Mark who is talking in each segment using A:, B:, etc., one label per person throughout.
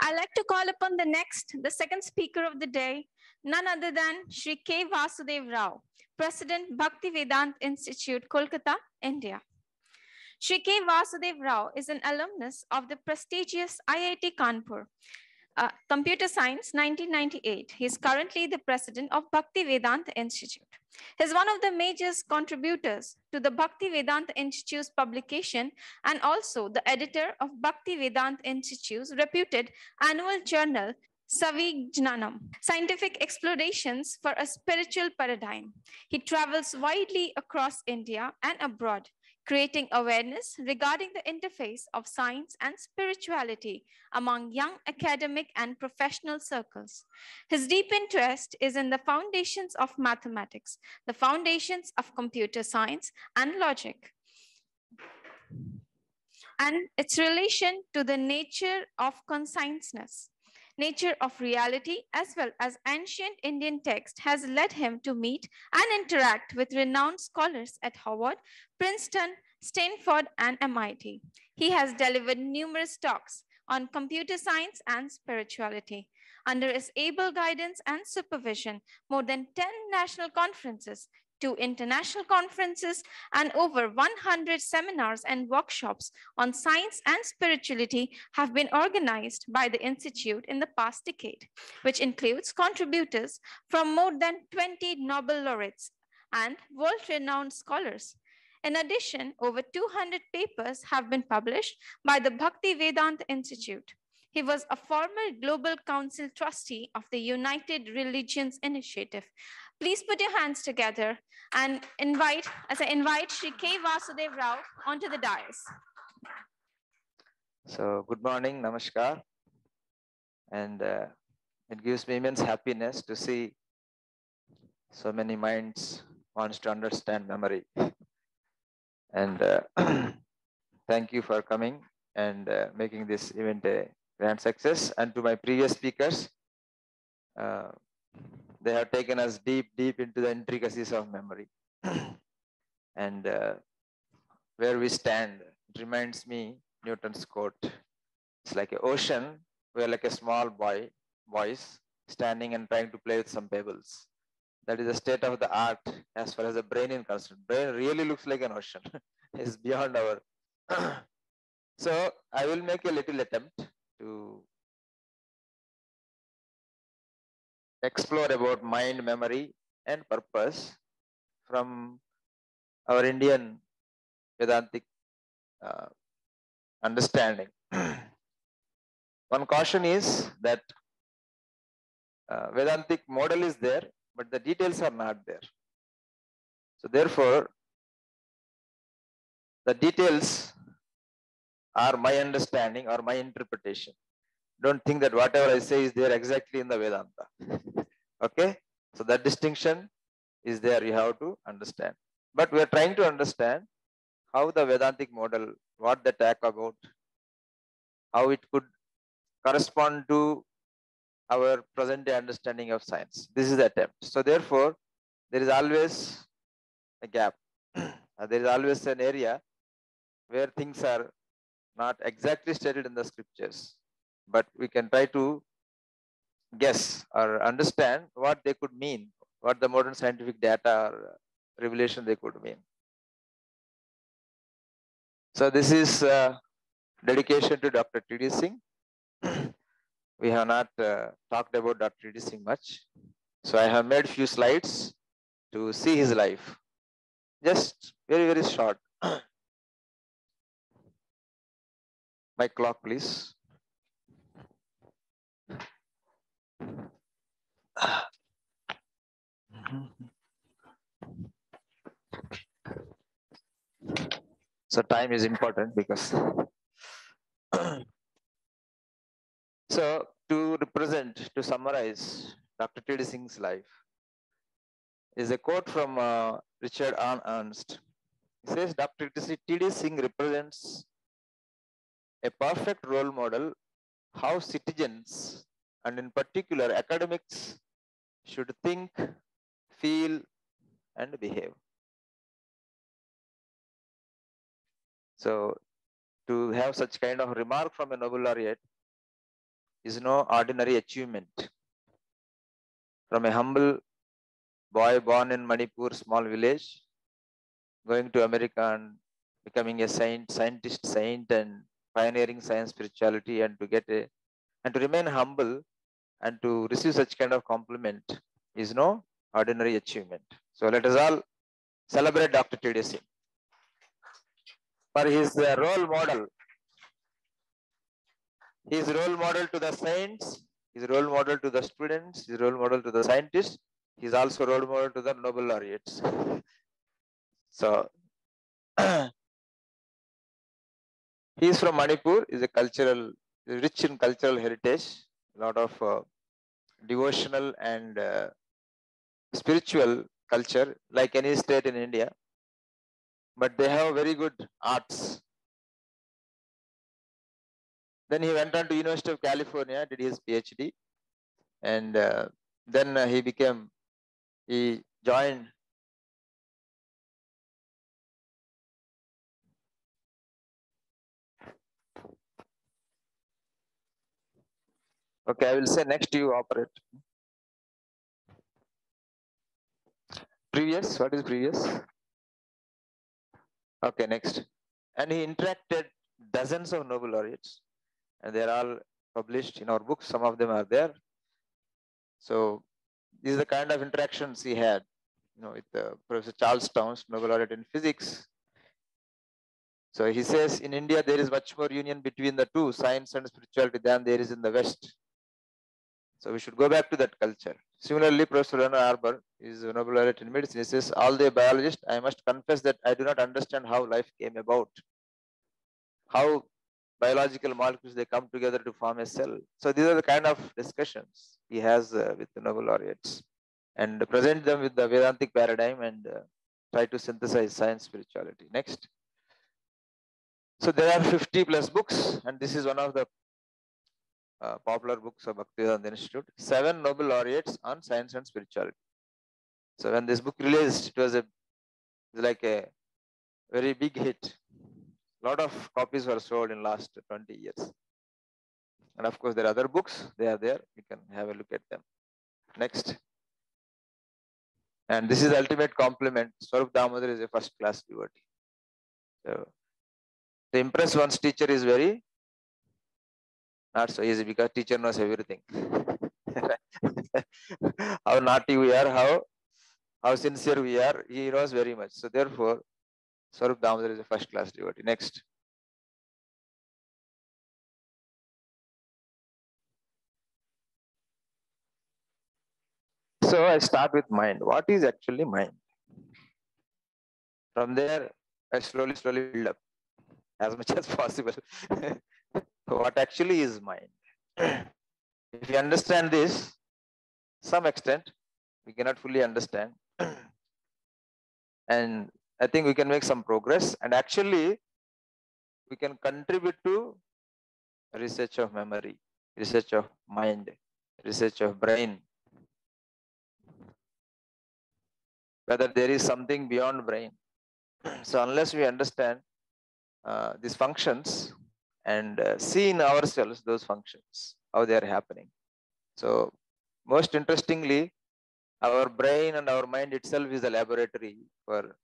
A: I'd like to call upon the second speaker of the day, none other than Shri K. Vasudeva Rao, President, Bhaktivedanta Institute, Kolkata, India. Shri K. Vasudeva Rao is an alumnus of the prestigious IIT Kanpur, Computer Science 1998. He is currently the president of Bhaktivedanta Institute. He is one of the major contributors to the Bhaktivedanta Institute's publication and also the editor of Bhaktivedanta Institute's reputed annual journal, Savijnanam, Scientific Explorations for a Spiritual Paradigm. He travels widely across India and abroad, creating awareness regarding the interface of science and spirituality among young academic and professional circles. His deep interest is in the foundations of mathematics, the foundations of computer science and logic, and its relation to the nature of consciousness, nature of reality, as well as ancient Indian text has led him to meet and interact with renowned scholars at Harvard, Princeton, Stanford, and MIT. He has delivered numerous talks on computer science and spirituality. Under his able guidance and supervision, more than 10 national conferences, 2 international conferences, and over 100 seminars and workshops on science and spirituality have been organized by the Institute in the past decade, which includes contributors from more than 20 Nobel laureates and world-renowned scholars. In addition, over 200 papers have been published by the Bhaktivedanta Institute. He was a former Global Council trustee of the United Religions Initiative. Please put your hands together and invite Shri K. Vasudeva Rao onto the dais.
B: So, good morning, namaskar. And it gives me immense happiness to see so many minds wants to understand memory. And thank you for coming and making this event a grand success. And to my previous speakers, they have taken us deep into the intricacies of memory. And where we stand, it reminds me Newton's quote. It's like an ocean. We're like a small boys standing and trying to play with some pebbles. That is the state of the art as far as the brain is concerned. Brain really looks like an ocean. It's beyond our. So I will make a little attempt to explore about mind, memory, and purpose from our Indian Vedantic understanding. One caution is that Vedantic model is there, but the details are not there. So therefore, the details are my understanding or my interpretation. Don't think that whatever I say is there exactly in the Vedanta. Okay? So that distinction is there, you have to understand. But we are trying to understand how the Vedantic model, what they talk about, how it could correspond to our present day understanding of science. This is the attempt. So therefore, there is always a gap. There is always an area where things are not exactly stated in the scriptures, but we can try to guess or understand what they could mean, what the modern scientific data or revelation they could mean. So this is dedication to Dr. T.D. Singh. We have not talked about Dr. T.D. Singh much. So I have made few slides to see his life. Just very short. My clock, please. So time is important because so to summarize Dr. T.D. Singh's life is a quote from Richard R. Ernst. He says, Dr. T.D. Singh represents a perfect role model how citizens and in particular academics should think, feel, and behave. So to have such kind of remark from a Nobel laureate is no ordinary achievement. From a humble boy born in Manipur, small village, going to America and becoming a scientist, saint, and pioneering science, spirituality, and to remain humble and to receive such kind of compliment is no ordinary achievement. So let us all celebrate Dr. T.D. Singh for his role model. He is role model to the saints, he is role model to the students, he is role model to the scientists, he is also role model to the Nobel laureates. So he is from Manipur, is a rich in cultural heritage, a lot of devotional and spiritual culture, like any state in India, but they have very good arts. Then he went on to University of California, did his PhD, and then he joined. Okay, I will say next you operate. Previous, what is previous? Okay, next. And he interacted dozens of Nobel laureates, and they're all published in our books. Some of them are there. So these are the kind of interactions he had, with Professor Charles Towns, Nobel laureate in physics. So he says in India there is much more union between the two, science and spirituality, than there is in the West. So we should go back to that culture. Similarly, Professor Rana Arbor is a Nobel laureate in medicine. He says, although a biologist, I must confess that I do not understand how life came about, how biological molecules they come together to form a cell. So these are the kind of discussions he has with the Nobel laureates, and present them with the Vedantic paradigm and try to synthesize science spirituality. Next. So there are 50 plus books, and this is one of the popular books of Bhaktivedanta Institute. 7 Nobel laureates on science and spirituality. So when this book released, it was like a very big hit. A lot of copies were sold in last 20 years. And of course, there are other books. They are there. You can have a look at them. Next. And this is the ultimate compliment. Swarup Damodar is a first-class devotee. So to impress one's teacher is very not so easy, because teacher knows everything. How naughty we are, how sincere we are, he knows very much. So therefore, Swarup Damodar is a first-class devotee. Next. So I start with mind. What is actually mind? From there, I slowly build up as much as possible. What actually is mind? If you understand this, some extent, we cannot fully understand. And I think we can make some progress, and actually we can contribute to research of memory, research of mind, research of brain. Whether there is something beyond brain. So unless we understand these functions and see in ourselves those functions, how they are happening. So most interestingly, our brain and our mind itself is a laboratory for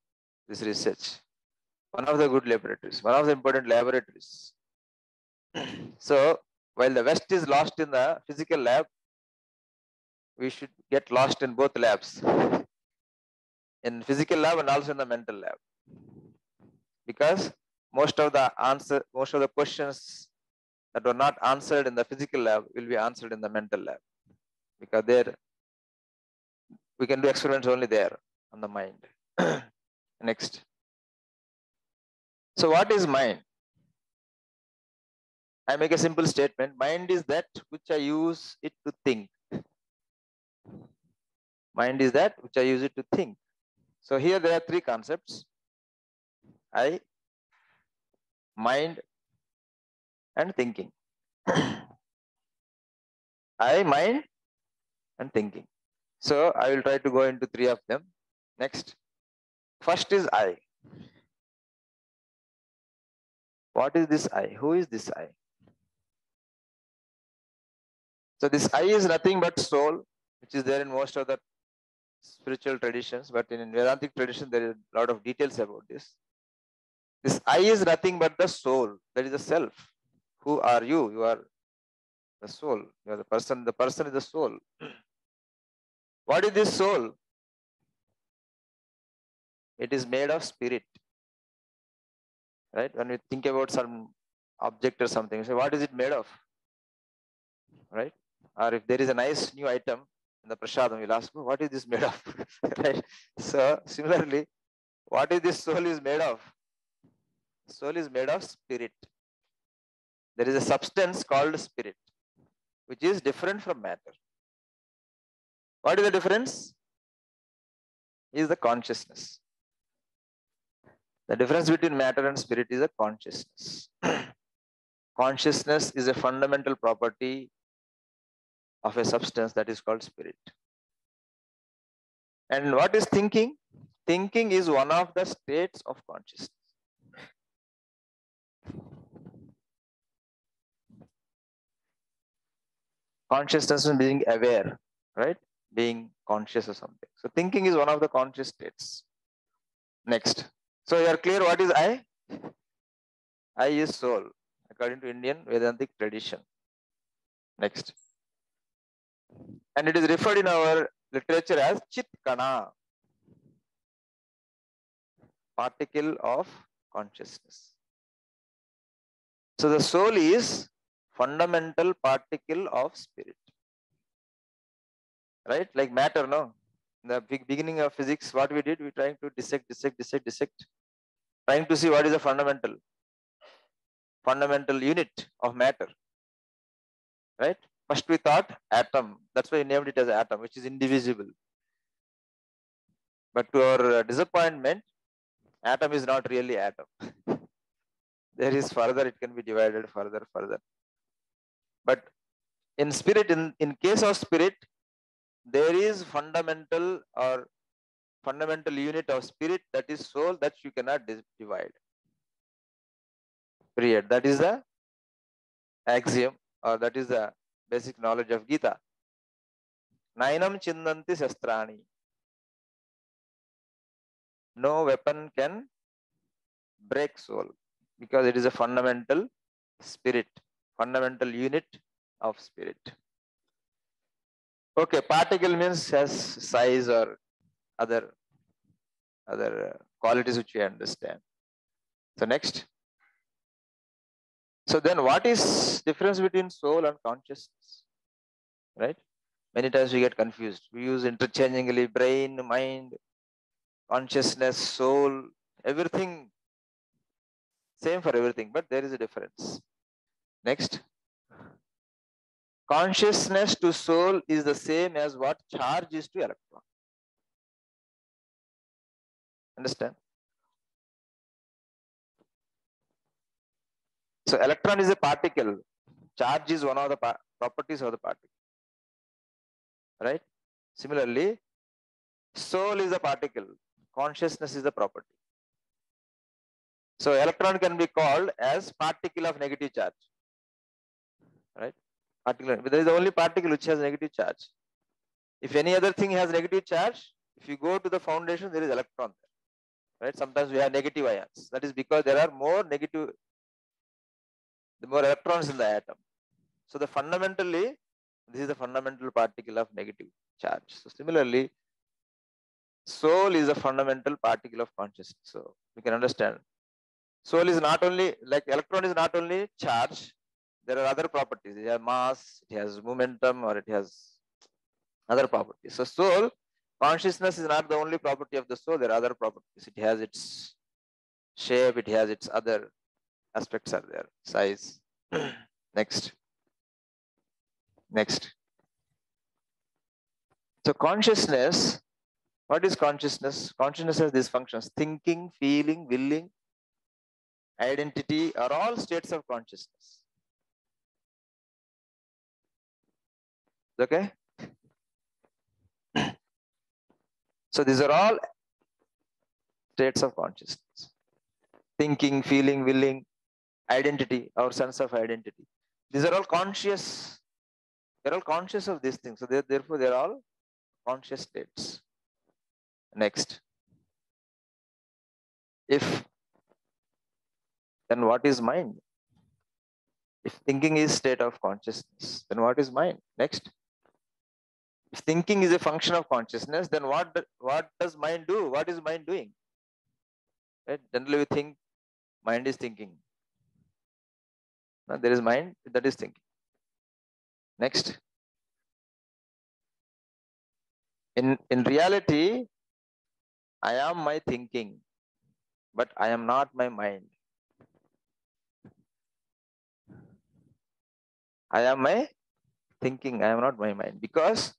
B: this research. One of the good laboratories, one of the important laboratories. So while the West is lost in the physical lab, we should get lost in both labs, in physical lab and also in the mental lab, because most of the questions that were not answered in the physical lab will be answered in the mental lab, because there we can do experiments only there on the mind. Next. So what is mind? I make a simple statement. Mind is that which I use it to think. Mind is that which I use it to think. So here there are 3 concepts: I, mind, and thinking. I, mind, and thinking. So I will try to go into 3 of them. Next. First is I. What is this I? Who is this I? So this I is nothing but soul, which is there in most of the spiritual traditions, but in Vedantic tradition, there is a lot of details about this. This I is nothing but the soul, that is the self. Who are you? You are the soul. You are the person. The person is the soul. What is this soul? It is made of spirit, right? When we think about some object or something, we say, what is it made of? Right? Or if there is a nice new item in the prasadam, we'll ask, what is this made of? Right? So similarly, what is this soul is made of? Soul is made of spirit. There is a substance called spirit, which is different from matter. What is the difference? Is the consciousness. The difference between matter and spirit is a consciousness. Consciousness is a fundamental property of a substance that is called spirit. And what is thinking? Thinking is one of the states of consciousness. Consciousness is being aware, right? Being conscious of something. So thinking is one of the conscious states. Next. So you are clear what is I? I is soul, according to Indian Vedantic tradition. Next. And it is referred in our literature as Chit Kana, particle of consciousness. So the soul is fundamental particle of spirit. Right? Like matter, no? In the beginning of physics, what we did, we trying to dissect, trying to see what is the fundamental unit of matter. Right? First we thought atom. That's why we named it as atom, which is indivisible. But to our disappointment, atom is not really atom. There is further, it can be divided further. But in spirit, in case of spirit, there is fundamental unit of spirit, that is soul, that you cannot divide. Period. That is the axiom, or that is the basic knowledge of Gita. Nainam chindanti shastrani. No weapon can break soul, because it is a fundamental spirit, fundamental unit of spirit. Okay, particle means has size or other qualities which we understand. So next. So then what is difference between soul and consciousness? Right? Many times we get confused. We use interchangeably brain, mind, consciousness, soul, everything same for everything, but there is a difference. Next. Consciousness to soul is the same as what charge is to electron. Understand? So electron is a particle. Charge is one of the properties of the particle. Right? Similarly, soul is a particle. Consciousness is the property. So electron can be called as particle of negative charge. Right? Particle. But there is the only particle which has negative charge. If any other thing has negative charge, if you go to the foundation, there is electron there. Right? Sometimes we have negative ions. That is because there are more electrons in the atom. So fundamentally, this is the fundamental particle of negative charge. So similarly, soul is a fundamental particle of consciousness. So we can understand. Soul is not only, like electron is not only charge, there are other properties. It has mass, it has momentum, or it has other properties. So soul, consciousness is not the only property of the soul. There are other properties. It has its shape, it has its other aspects are there. Size. Next. So consciousness, what is consciousness? Consciousness has these functions: thinking, feeling, willing, identity are all states of consciousness. Okay? So these are all states of consciousness. Thinking, feeling, willing, identity, our sense of identity. These are all conscious They're all conscious of these things. So therefore, they're all conscious states. Next. If, then what is mind? If thinking is state of consciousness, then what is mind? Next. If thinking is a function of consciousness, then what does mind do? What is mind doing? Right? Generally, we think mind is thinking. Now, there is mind that is thinking. Next. In reality, I am my thinking, but I am not my mind. I am my thinking. I am not my mind, because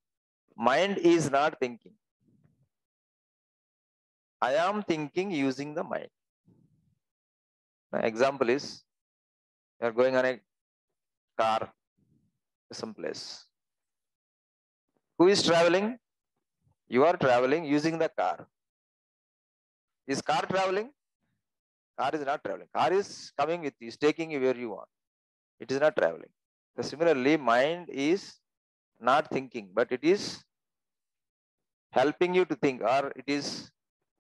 B: mind is not thinking. I am thinking using the mind. My example is, you are going on a car to some place. Who is traveling? You are traveling using the car. Is car traveling? Car is not traveling. Car is coming with you, is taking you where you want. It is not traveling. So similarly, mind is not thinking, but it is helping you to think, or it is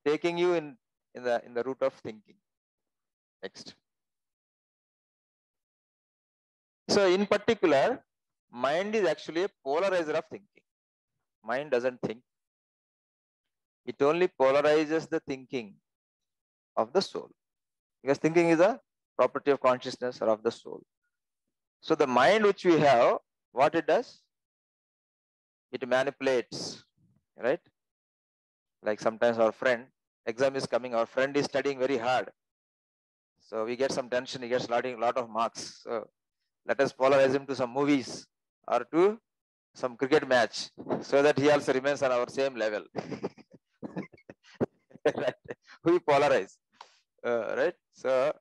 B: taking you in the route of thinking. Next. So in particular, mind is actually a polarizer of thinking. Mind doesn't think. It only polarizes the thinking of the soul, because thinking is a property of consciousness or of the soul. So the mind which we have, what it does? It manipulates, right? Like sometimes our friend, exam is coming, our friend is studying very hard. So we get some tension, he gets a lot of marks. So let us polarize him to some movies or to some cricket match, so that he also remains on our same level. Right? We polarize, right? So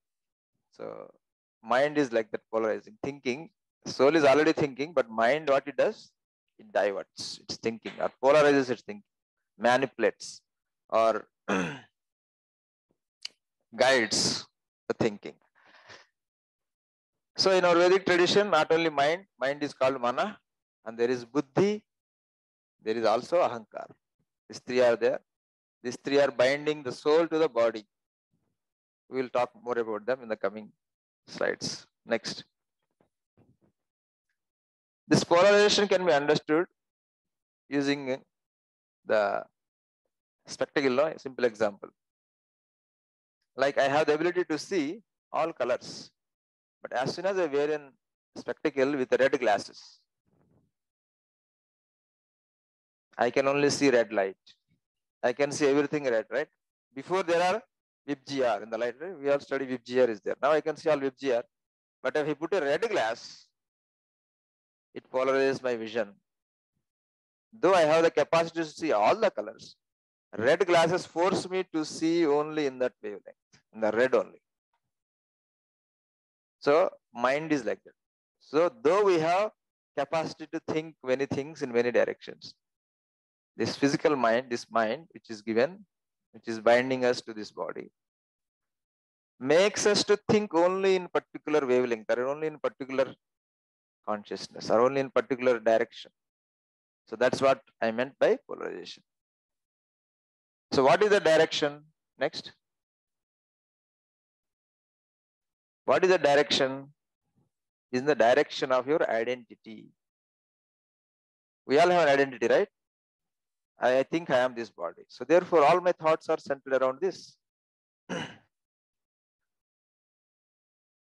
B: mind is like that, polarizing thinking. Soul is already thinking, but mind, what it does? It diverts its thinking or polarizes its thinking, manipulates or guides the thinking. So in our Vedic tradition, not only mind is called mana, and there is buddhi, there is also ahankar. These three are there. These three are binding the soul to the body. We will talk more about them in the coming slides. Next. This polarization can be understood using the spectacle, a simple example. Like I have the ability to see all colors, but as soon as I wear a spectacle with red glasses, I can only see red light. I can see everything red, right? Before there are VIBGR in the light, right? We all study VIBGR is there. Now I can see all VIBGR, but if I put a red glass, it polarizes my vision. Though I have the capacity to see all the colors, red glasses force me to see only in that wavelength, in the red only. So mind is like that. So though we have capacity to think many things in many directions, this physical mind, this mind which is given, which is binding us to this body, makes us to think only in particular wavelength, or only in particular consciousness, or only in particular direction. So that's what I meant by polarization. So what is the direction? Next. What is the direction? Is in the direction of your identity. We all have an identity, right? I think I am this body. So therefore, all my thoughts are centered around this.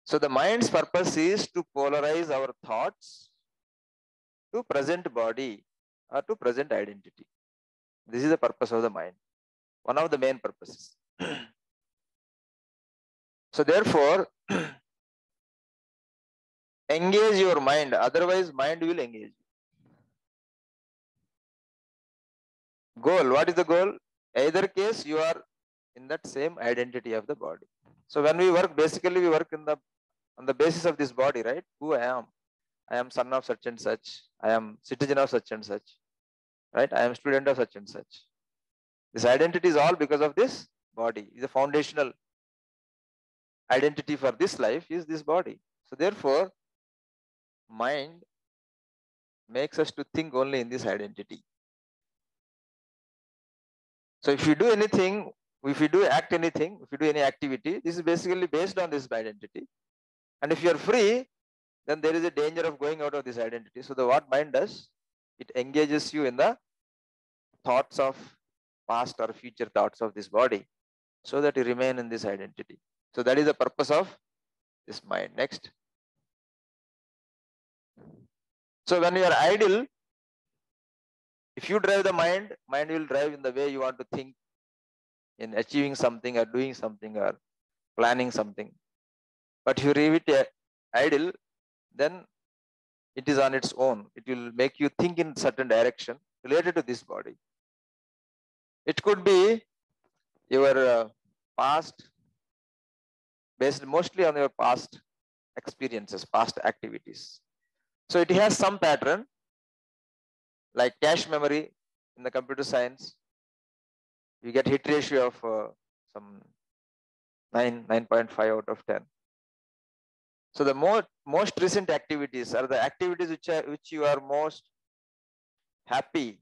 B: So the mind's purpose is to polarize our thoughts to present body or to present identity. This is the purpose of the mind. One of the main purposes. So therefore, engage your mind. Otherwise, mind will engage. Goal. What is the goal? Either case, you are in that same identity of the body. So when we work, basically we work on the basis of this body, right? Who I am. I am son of such and such. I am citizen of such and such. Right? I am student of such and such. This identity is all because of this body. The foundational identity for this life is this body. So therefore, mind makes us to think only in this identity. So if you do anything, if you do act anything, if you do any activity, this is basically based on this identity. And if you are free, then there is a danger of going out of this identity. So the what mind does, it engages you in the thoughts of past or future thoughts of this body, so that you remain in this identity. So that is the purpose of this mind. Next. So when you are idle, if you drive the mind, mind will drive in the way you want to think, in achieving something or doing something or planning something. But if you leave it idle, then it is on its own. It will make you think in certain direction related to this body. It could be your past, based mostly on your past experiences, past activities. So it has some pattern, like cache memory in the computer science. You get hit ratio of some 9.5 out of 10. So the most recent activities are the activities which you are most happy.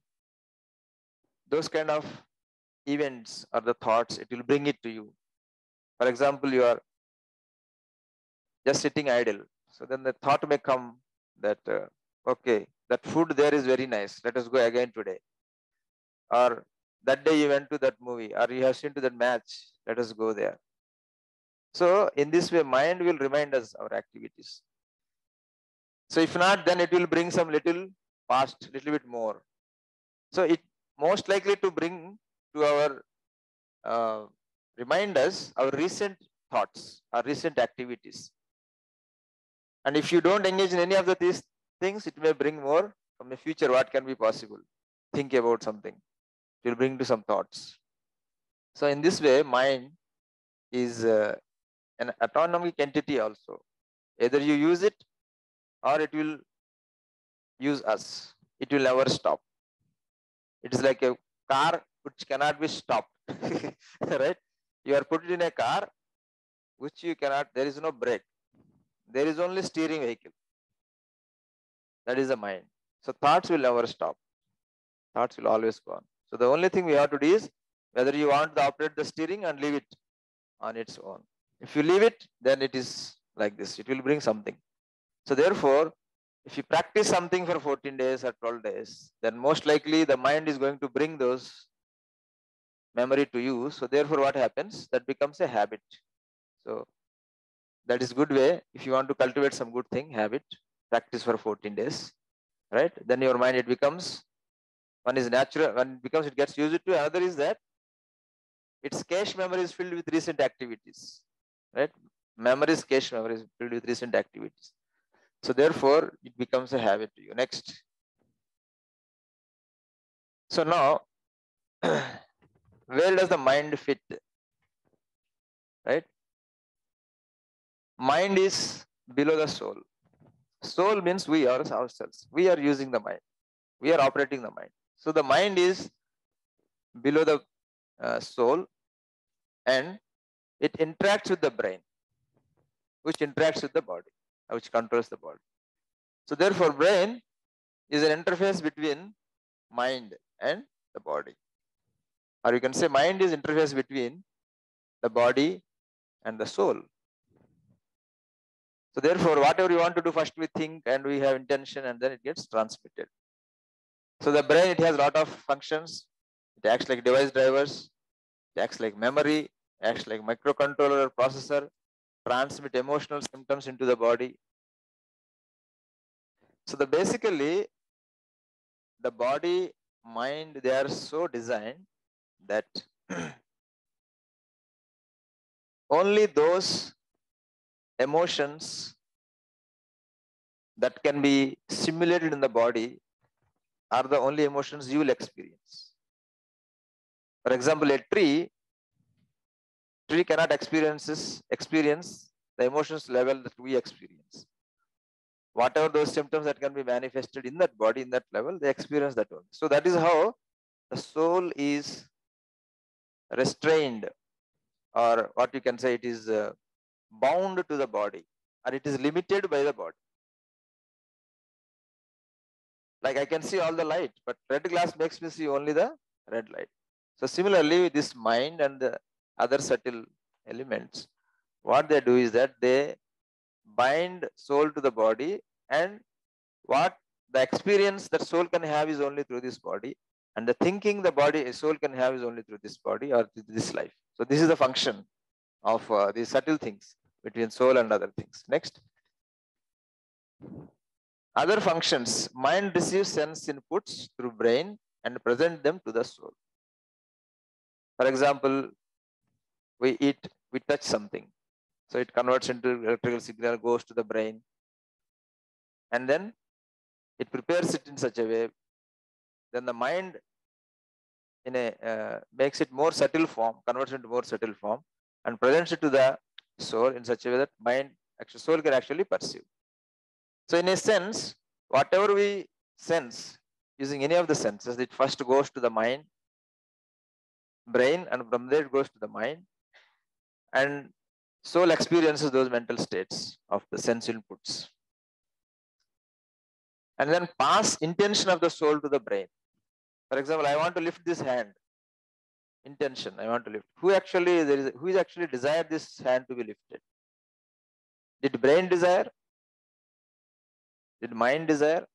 B: Those kind of events or the thoughts, it will bring it to you. For example, you are just sitting idle. So then the thought may come that, okay, that food there is very nice. Let us go again today. Or that day you went to that movie, or you have seen to that match. Let us go there. So in this way, mind will remind us our activities. So if not, then it will bring some little past, little bit more. So it most likely to bring to our remind us our recent thoughts, our recent activities. And if you don't engage in any of these things, it may bring more from the future. What can be possible? Think about something. It will bring to some thoughts. So in this way, mind is an autonomic entity also. Either you use it or it will use us. It will never stop. It is like a car which cannot be stopped. Right? You are put in a car which you cannot, there is no brake. There is only steering vehicle. That is the mind. So thoughts will never stop. Thoughts will always go on. So the only thing we have to do is whether you want to operate the steering and leave it on its own. If you leave it, then it is like this. It will bring something. So therefore, if you practice something for 14 days or 12 days, then most likely the mind is going to bring those memory to you. So therefore, what happens? That becomes a habit. So that is good way. If you want to cultivate some good thing, habit, practice for 14 days, right? Then your mind, it becomes, one is natural, one becomes, it gets used to. Another is that its cache memory is filled with recent activities, right? Memories, cache memory is filled with recent activities. So therefore, it becomes a habit to you. Next. So now, where does the mind fit, right? Mind is below the soul. Soul means we are ourselves. We are using the mind. We are operating the mind. So the mind is below the soul, and it interacts with the brain, which interacts with the body, which controls the body. So therefore, brain is an interface between mind and the body. Or you can say mind is interface between the body and the soul. So therefore, whatever you want to do, first we think and we have intention, and then it gets transmitted. So the brain, it has a lot of functions. It acts like device drivers, it acts like memory, acts like microcontroller or processor, transmit emotional symptoms into the body. So the basically, the body, mind, they are so designed that only those emotions that can be simulated in the body are the only emotions you will experience. For example, a tree cannot experience the emotions level that we experience. Whatever those symptoms that can be manifested in that body, in that level, they experience that one. So that is how the soul is restrained, or what you can say, it is bound to the body, or it is limited by the body. Like I can see all the light, but red glass makes me see only the red light. So similarly, with this mind and the other subtle elements, what they do is that they bind soul to the body, and what the experience that soul can have is only through this body, and the thinking the body soul can have is only through this body or through this life. So this is the function of these subtle things between soul and other things. Next, other functions. Mind receives sense inputs through brain and present them to the soul. For example, we eat, we touch something. So it converts into electrical signal, goes to the brain, and then it prepares it in such a way. Then the mind in a makes it more subtle form, converts into more subtle form, and presents it to the soul in such a way that mind, actually soul can actually perceive. So in a sense, whatever we sense using any of the senses, it first goes to the mind, brain, and from there it goes to the mind, and soul experiences those mental states of the sense inputs, and then pass intention of the soul to the brain. For example, I want to lift this hand. Intention, I want to lift. Who is actually desired this hand to be lifted? Did brain desire? Did mind desire?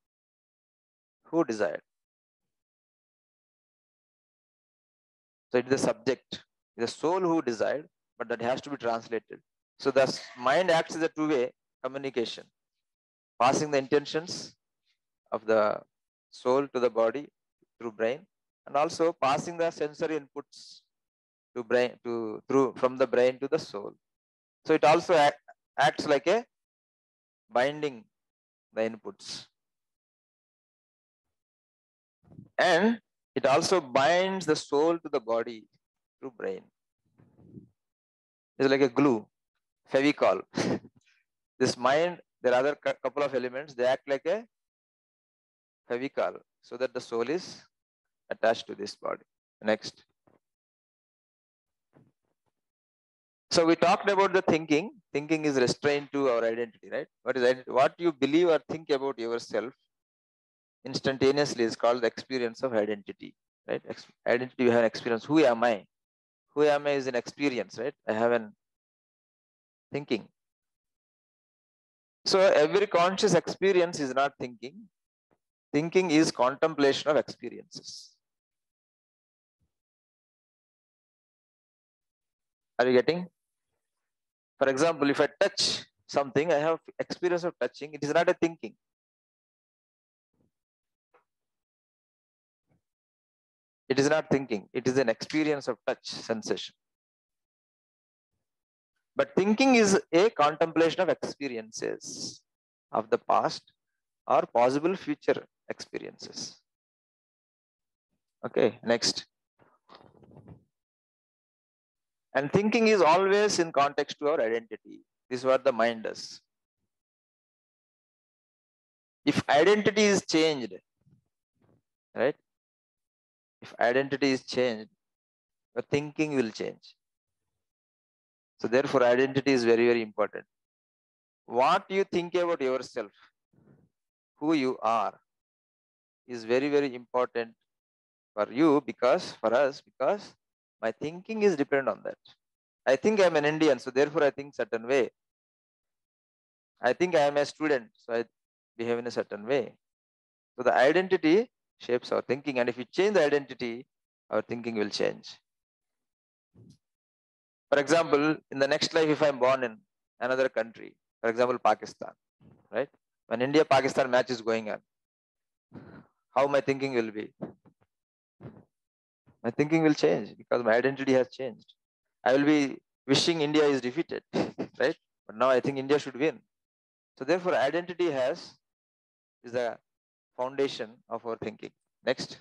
B: Who desired? So it is the subject, the soul who desired, but that has to be translated. So the mind acts as a two-way communication, passing the intentions of the soul to the body through brain, and also passing the sensory inputs to brain to through from the brain to the soul. So it also acts like a binding the inputs, and it also binds the soul to the body through brain. It's like a glue, fevicol. This mind, there are other couple of elements, they act like a fevicol so that the soul is attached to this body. Next. So we talked about the thinking. Thinking is restrained to our identity, right? What is identity? What you believe or think about yourself instantaneously is called the experience of identity, right? Identity, you have an experience. Who am I? Who am I is an experience, right? I have an thinking. So every conscious experience is not thinking. Thinking is contemplation of experiences. Are you getting? For example, if I touch something, I have experience of touching. It is not a thinking. It is not thinking. It is an experience of touch sensation. But thinking is a contemplation of experiences of the past or possible future experiences. Okay, next. And thinking is always in context to our identity. This is what the mind does. If identity is changed, right? If identity is changed, your thinking will change. So therefore, identity is very, very important. What you think about yourself, who you are, is very, very important for you, because for us, because my thinking is dependent on that. I think I'm an Indian, so therefore I think certain way. I think I am a student, so I behave in a certain way. So the identity shapes our thinking, and if you change the identity, our thinking will change. For example, in the next life, if I'm born in another country, for example, Pakistan, right? When India-Pakistan match is going on, how my thinking will be? My thinking will change because my identity has changed. I will be wishing India is defeated, right? But now I think India should win. So therefore, identity is the foundation of our thinking. Next.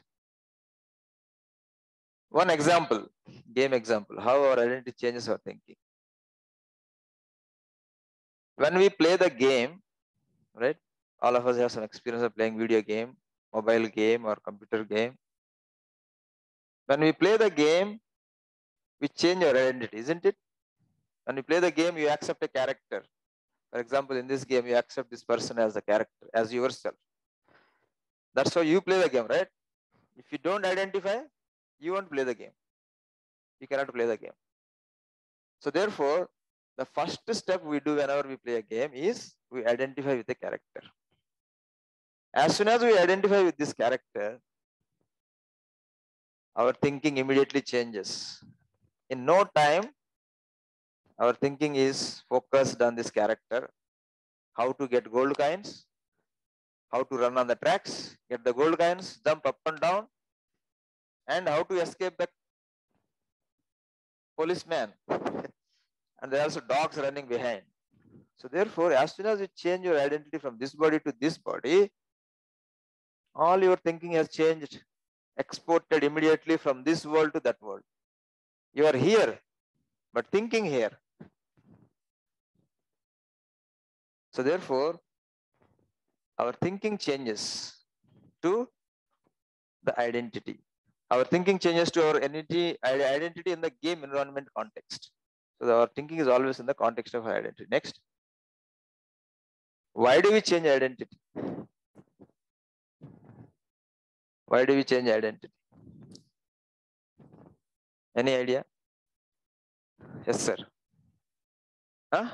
B: One example, game example, how our identity changes our thinking. When we play the game, right? All of us have some experience of playing video game, mobile game or computer game. When we play the game, we change our identity, isn't it? When you play the game, you accept a character. For example, in this game, you accept this person as a character, as yourself. That's how you play the game, right? If you don't identify, you won't play the game. You cannot play the game. So therefore, the first step we do whenever we play a game is we identify with the character. As soon as we identify with this character, our thinking immediately changes. In no time, our thinking is focused on this character, how to get gold coins, how to run on the tracks, get the gold coins, jump up and down, and how to escape the policeman. And there are also dogs running behind. So therefore, as soon as you change your identity from this body to this body, all your thinking has changed, exported immediately from this world to that world. You are here, but thinking here. So therefore, our thinking changes to the identity. Our thinking changes to our identity in the game environment context. So our thinking is always in the context of our identity. Next, why do we change identity? Why do we change identity? Any idea? Yes, sir. Huh?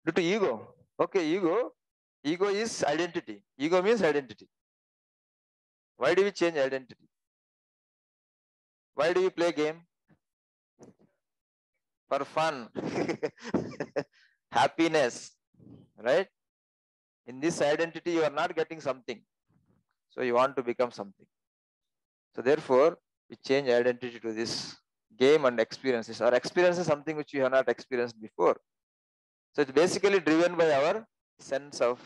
B: Due to ego. Okay, ego. Ego is identity. Ego means identity. Why do we change identity? Why do we play game? For fun. Happiness. Right? In this identity, you are not getting something. So you want to become something. So therefore, we change identity to this game and experiences. Our experience is something which we have not experienced before. So it's basically driven by our sense of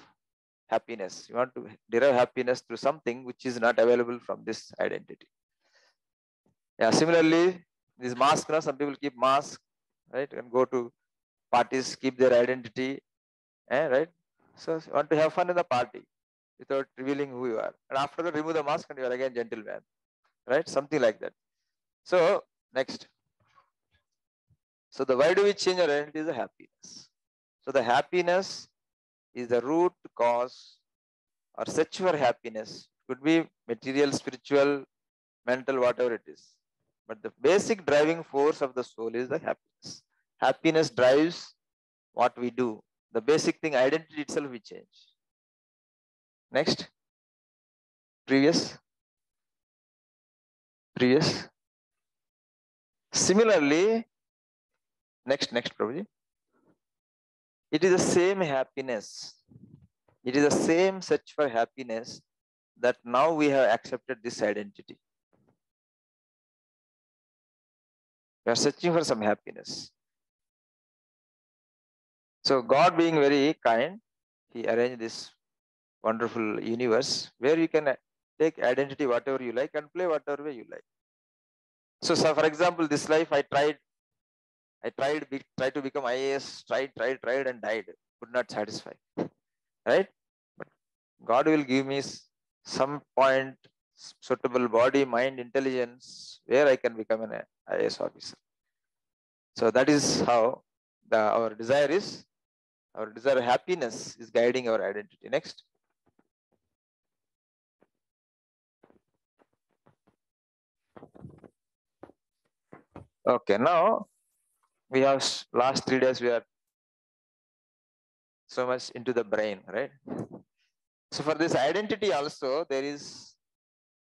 B: happiness. You want to derive happiness through something which is not available from this identity. Yeah, similarly, this mask, some people keep mask, right? And go to parties, keep their identity, right? So you want to have fun in the party without revealing who you are. And after that, remove the mask and you are again gentleman, right? Something like that. So next. So the why do we change our identity is the happiness. So the happiness is the root cause or search for happiness. Could be material, spiritual, mental, whatever it is. But the basic driving force of the soul is the happiness. Happiness drives what we do. The basic thing, identity itself, we change. Next. Previous. Similarly, next, Prabhuji. It is the same happiness. It is the same search for happiness that now we have accepted this identity. We are searching for some happiness. So God being very kind, He arranged this wonderful universe where you can take identity whatever you like and play whatever way you like. So for example, this life I tried to become IAS, tried and died. Could not satisfy. Right? But God will give me some point, suitable body, mind, intelligence, where I can become an IAS officer. So that is how our desire happiness is guiding our identity. Next. Okay, now we have last 3 days we are so much into the brain, right? So for this identity also, there is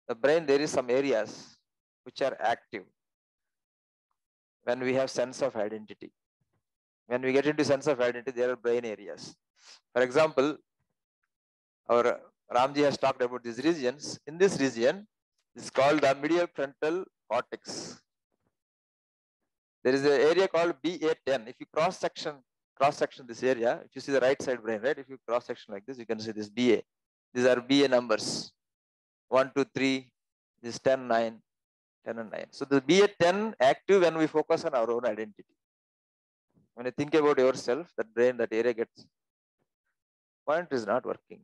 B: the brain, there is some areas which are active when we have sense of identity. When we get into sense of identity, there are brain areas. For example, our Ramji has talked about these regions. In this region, it's called the medial frontal cortex. There is an area called BA10. If you cross section this area, if you see the right side brain, right? If you cross section like this, you can see this BA. These are BA numbers. 1, 2, 3, this is 10, 9, 10 and 9. So the BA10 active when we focus on our own identity. When you think about yourself, that brain, that area gets, point is not working.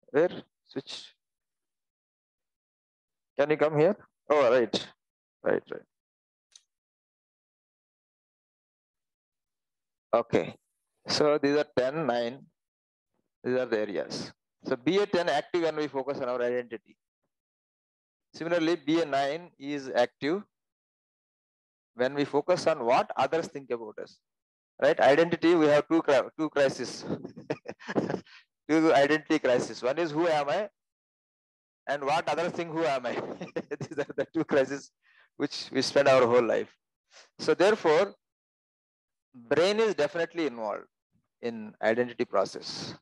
B: Where? Switch. Can you come here? Oh, right. Okay. So these are 10, 9. These are the areas. So BA10 active when we focus on our identity. Similarly, BA9 is active when we focus on what others think about us. Right? Identity, we have two crises. Two identity crises. One is who am I, and what others think who am I. These are the two crises which we spend our whole life. So therefore, brain is definitely involved in identity process,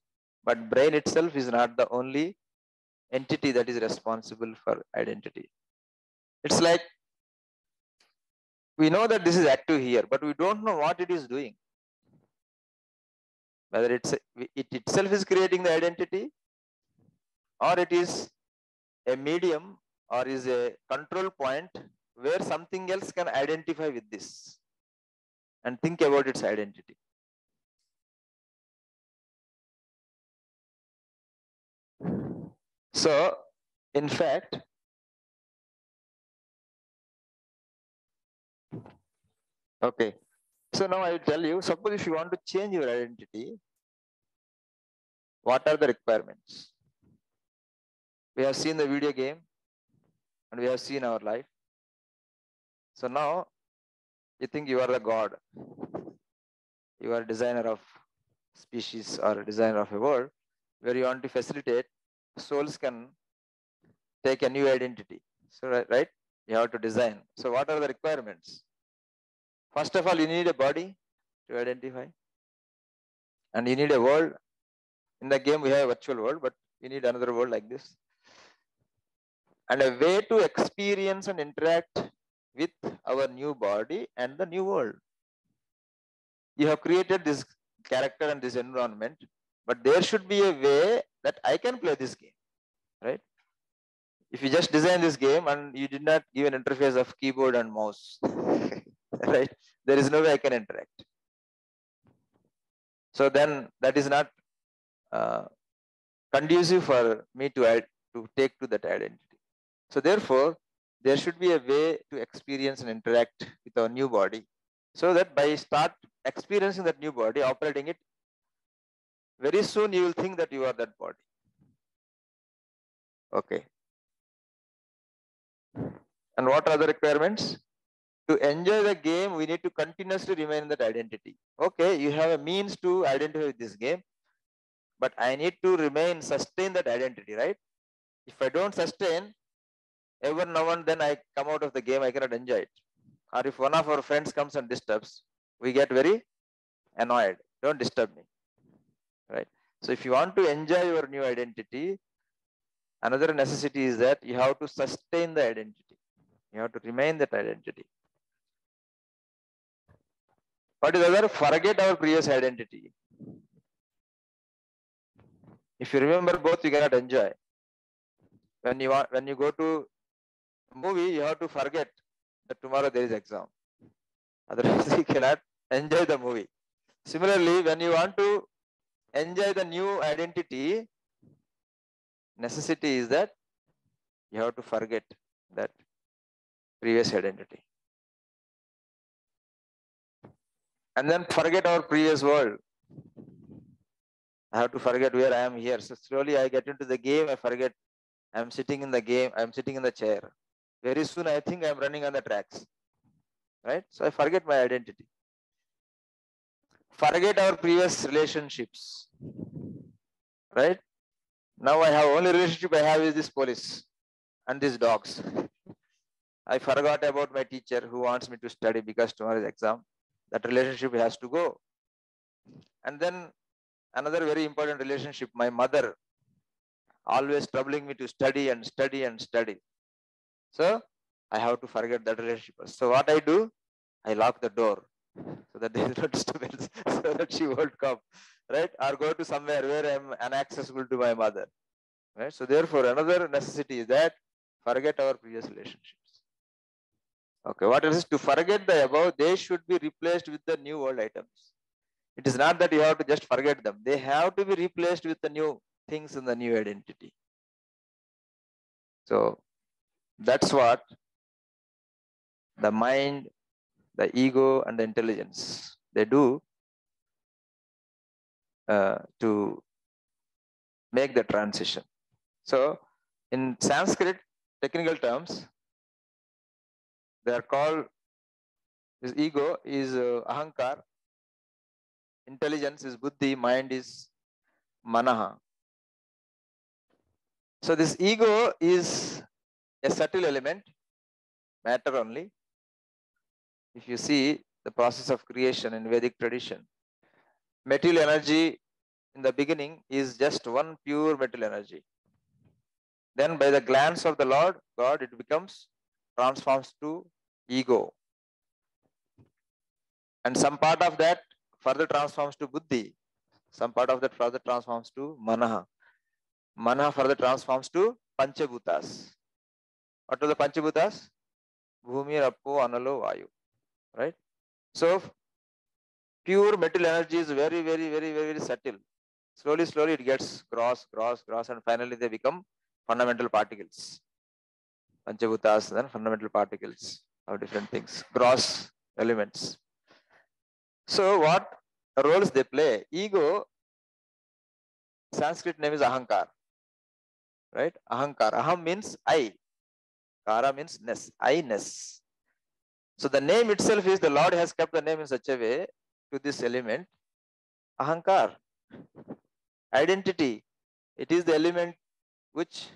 B: but brain itself is not the only entity that is responsible for identity. It's like we know that this is active here, but we don't know what it is doing. Whether it itself is creating the identity, or it is a medium, or is a control point where something else can identify with this and think about its identity. So, in fact, okay. So now I will tell you, suppose if you want to change your identity, what are the requirements? We have seen the video game and we have seen our life. So now you think you are the God. You are a designer of species or a designer of a world where you want to facilitate souls can take a new identity. So right, you have to design. So what are the requirements? First of all, you need a body to identify, and you need a world. In the game, we have a virtual world, but you need another world like this, and a way to experience and interact with our new body and the new world. You have created this character and this environment, but there should be a way that I can play this game, right? If you just design this game and you did not give an interface of keyboard and mouse, right? There is no way I can interact. So then that is not conducive for me to take to that identity. So therefore, there should be a way to experience and interact with our new body, so that by start experiencing that new body, operating it, very soon you will think that you are that body. Okay. And what are the requirements? To enjoy the game, we need to continuously remain in that identity. Okay, you have a means to identify with this game, but I need to sustain that identity, right? If I don't sustain, ever now and then I come out of the game, I cannot enjoy it. Or if one of our friends comes and disturbs, we get very annoyed. Don't disturb me, right? So if you want to enjoy your new identity, another necessity is that you have to sustain the identity. You have to remain that identity. What is other? Forget our previous identity. If you remember both, you cannot enjoy. When you go to a movie, you have to forget that tomorrow there is exam. Otherwise, you cannot enjoy the movie. Similarly, when you want to enjoy the new identity, necessity is that you have to forget that previous identity. And then forget our previous world. I have to forget where I am here. So slowly I get into the game, I forget I'm sitting in the game, I'm sitting in the chair. Very soon I think I'm running on the tracks. Right? So I forget my identity. Forget our previous relationships. Right? Now I have only relationship I have is this police and these dogs. I forgot about my teacher who wants me to study because tomorrow is exam. That relationship has to go. And then another very important relationship, my mother, always troubling me to study and study and study. So I have to forget that relationship. So what I do, I lock the door so that there is no disturbance, so that she won't come, right? Or go to somewhere where I'm inaccessible to my mother, right? So therefore, another necessity is that forget our previous relationships. Okay, what else is to forget the above? They should be replaced with the new world items. It is not that you have to just forget them. They have to be replaced with the new things in the new identity. So that's what the mind, the ego, and the intelligence, they do to make the transition. So in Sanskrit technical terms, they are called, this ego is ahankar, intelligence is buddhi, mind is manaha. So this ego is a subtle element, matter only. If you see the process of creation in Vedic tradition, material energy in the beginning is just one pure material energy. Then by the glance of the Lord God, it becomes transforms to ego. And some part of that further transforms to buddhi. Some part of that further transforms to manaha. Manaha further transforms to panchabhutas. What are the panchabhutas? Bhumi, Rappo, Analo, Vayu. Right? So pure material energy is very, very, very, very, very subtle. Slowly, slowly it gets gross, gross, gross, and finally they become fundamental particles. Panchabhutas, then fundamental particles of different things, gross elements. So what roles they play? Ego, Sanskrit name is ahankar, right? Ahankar. Aham means I. Kara means ness, I-ness. So the name itself is, the Lord has kept the name in such a way to this element, ahankar, identity. It is the element which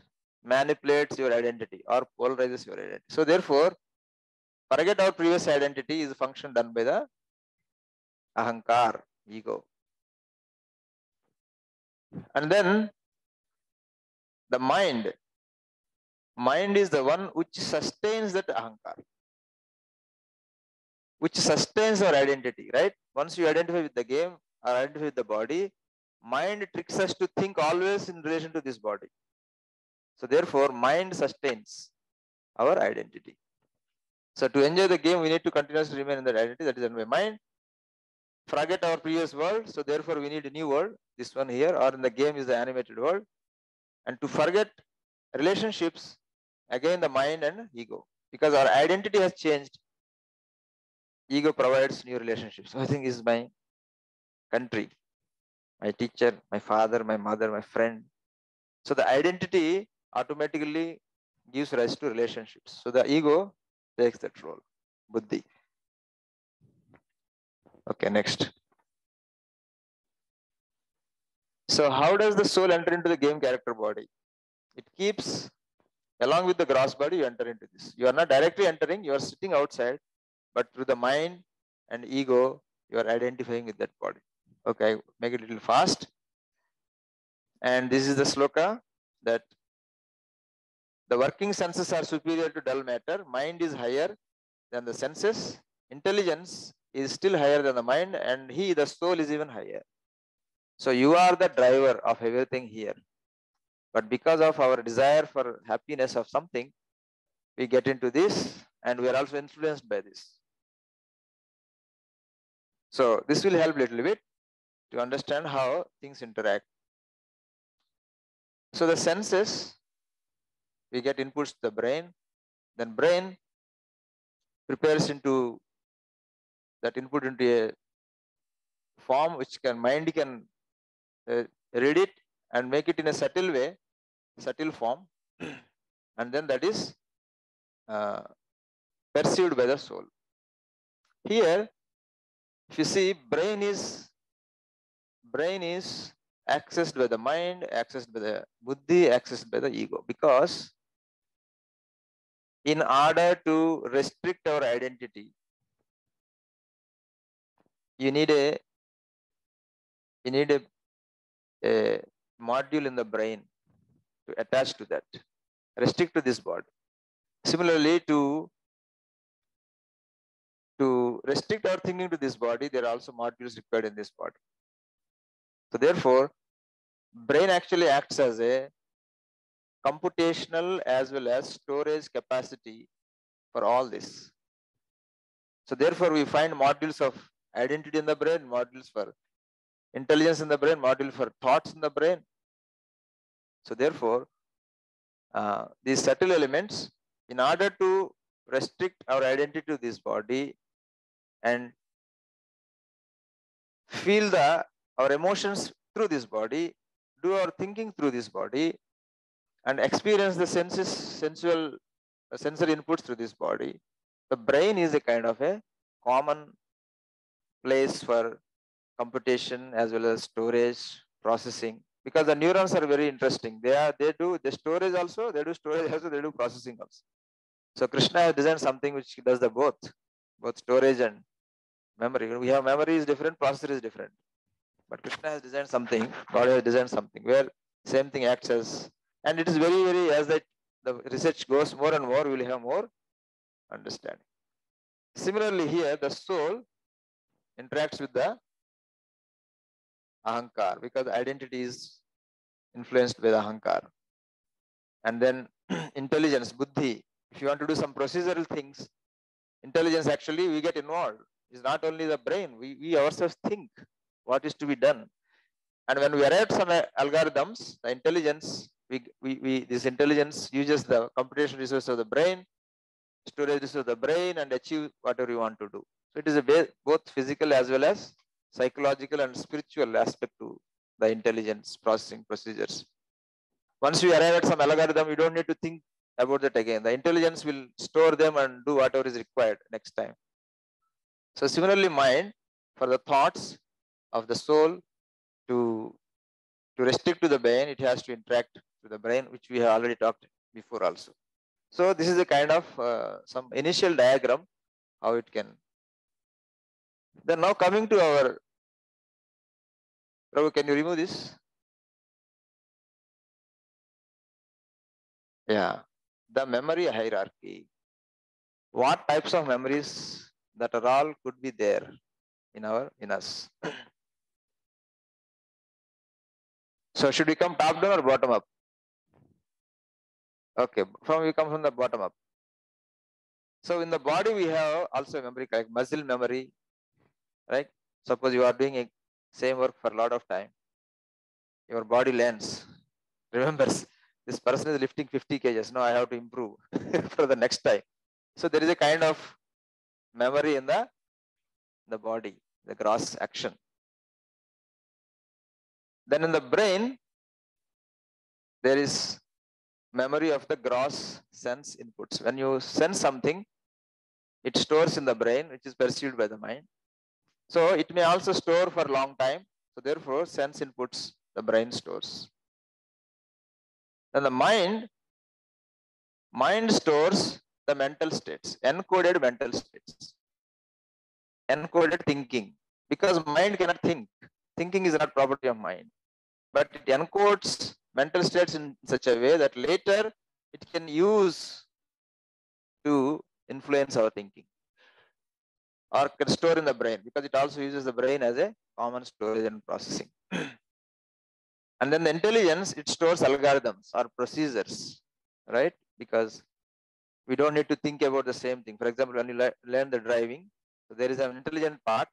B: manipulates your identity or polarizes your identity. So therefore, forget our previous identity is a function done by the ahankar, ego. And then the mind is the one which sustains that ahankar, which sustains our identity, right? Once you identify with the game or identify with the body, mind tricks us to think always in relation to this body. So therefore, mind sustains our identity. So to enjoy the game, we need to continuously remain in that identity, that is in my mind. Forget our previous world, so therefore we need a new world, this one here, or in the game is the animated world. And to forget relationships, again the mind and ego, because our identity has changed. Ego provides new relationships. So I think this is my country, my teacher, my father, my mother, my friend. So the identity automatically gives rise to relationships. So the ego takes that role, buddhi. Okay, next. So how does the soul enter into the game character body? It keeps, along with the gross body, you enter into this. You are not directly entering, you are sitting outside, but through the mind and ego, you are identifying with that body. Okay, make it a little fast. And this is the sloka, that the working senses are superior to dull matter. Mind is higher than the senses. Intelligence is still higher than the mind, and he, the soul, is even higher. So you are the driver of everything here. But because of our desire for happiness of something, we get into this, and we are also influenced by this. So this will help a little bit to understand how things interact. So the senses, we get inputs to the brain, then brain prepares into that input into a form which mind can read it and make it in a subtle way, subtle form, and then that is perceived by the soul. Here, if you see, brain is accessed by the mind, accessed by the buddhi, accessed by the ego, because in order to restrict our identity, you need a module in the brain to attach to that, restrict to this body. Similarly, to restrict our thinking to this body, there are also modules required in this body. So therefore, brain actually acts as a computational as well as storage capacity for all this. So therefore, we find modules of identity in the brain, modules for intelligence in the brain, module for thoughts in the brain. So therefore, these subtle elements, in order to restrict our identity to this body and feel our emotions through this body, do our thinking through this body and experience the sensory inputs through this body. The brain is a kind of a common place for computation as well as storage, processing, because the neurons are very interesting. They do the storage also, they do storage also, they do processing also. So Krishna has designed something which does the both storage and memory. We have memory is different, processor is different. But Krishna has designed something, God has designed something where same thing acts as, and it is very, very, as the research goes more and more, we will have more understanding. Similarly, here the soul interacts with the ahankar because identity is influenced by the ahankar. And then intelligence, buddhi. If you want to do some procedural things, intelligence actually we get involved. It's not only the brain, we ourselves think what is to be done. And when we write some algorithms, the intelligence, this intelligence uses the computation resource of the brain, storage resource of the brain, and achieve whatever you want to do. So it is both physical as well as psychological and spiritual aspect to the intelligence processing procedures. Once you arrive at some algorithm, you don't need to think about that again. The intelligence will store them and do whatever is required next time. So similarly, mind, for the thoughts of the soul to restrict to the brain, it has to interact with the brain, which we have already talked before also. So this is a kind of some initial diagram, how it can. Then now coming to our, Prabhu, can you remove this? Yeah, the memory hierarchy. What types of memories that are all could be there in us? So should we come top down or bottom up? Okay, we come from the bottom up. So in the body we have also memory like muscle memory, right? Suppose you are doing a same work for a lot of time, your body learns, remembers this person is lifting 50 kgs. Now I have to improve for the next time. So there is a kind of memory in the body, the gross action. Then in the brain, there is memory of the gross sense inputs. When you sense something, it stores in the brain, which is perceived by the mind. So it may also store for a long time. So therefore, sense inputs, the brain stores. Then the mind stores the mental states, encoded mental states, encoded thinking, because mind cannot think. Thinking is not property of mind, but it encodes mental states in such a way that later it can use to influence our thinking or can store in the brain, because it also uses the brain as a common storage and processing. And then the intelligence, it stores algorithms or procedures, right? Because we don't need to think about the same thing. For example, when you learn the driving, so there is an intelligent part.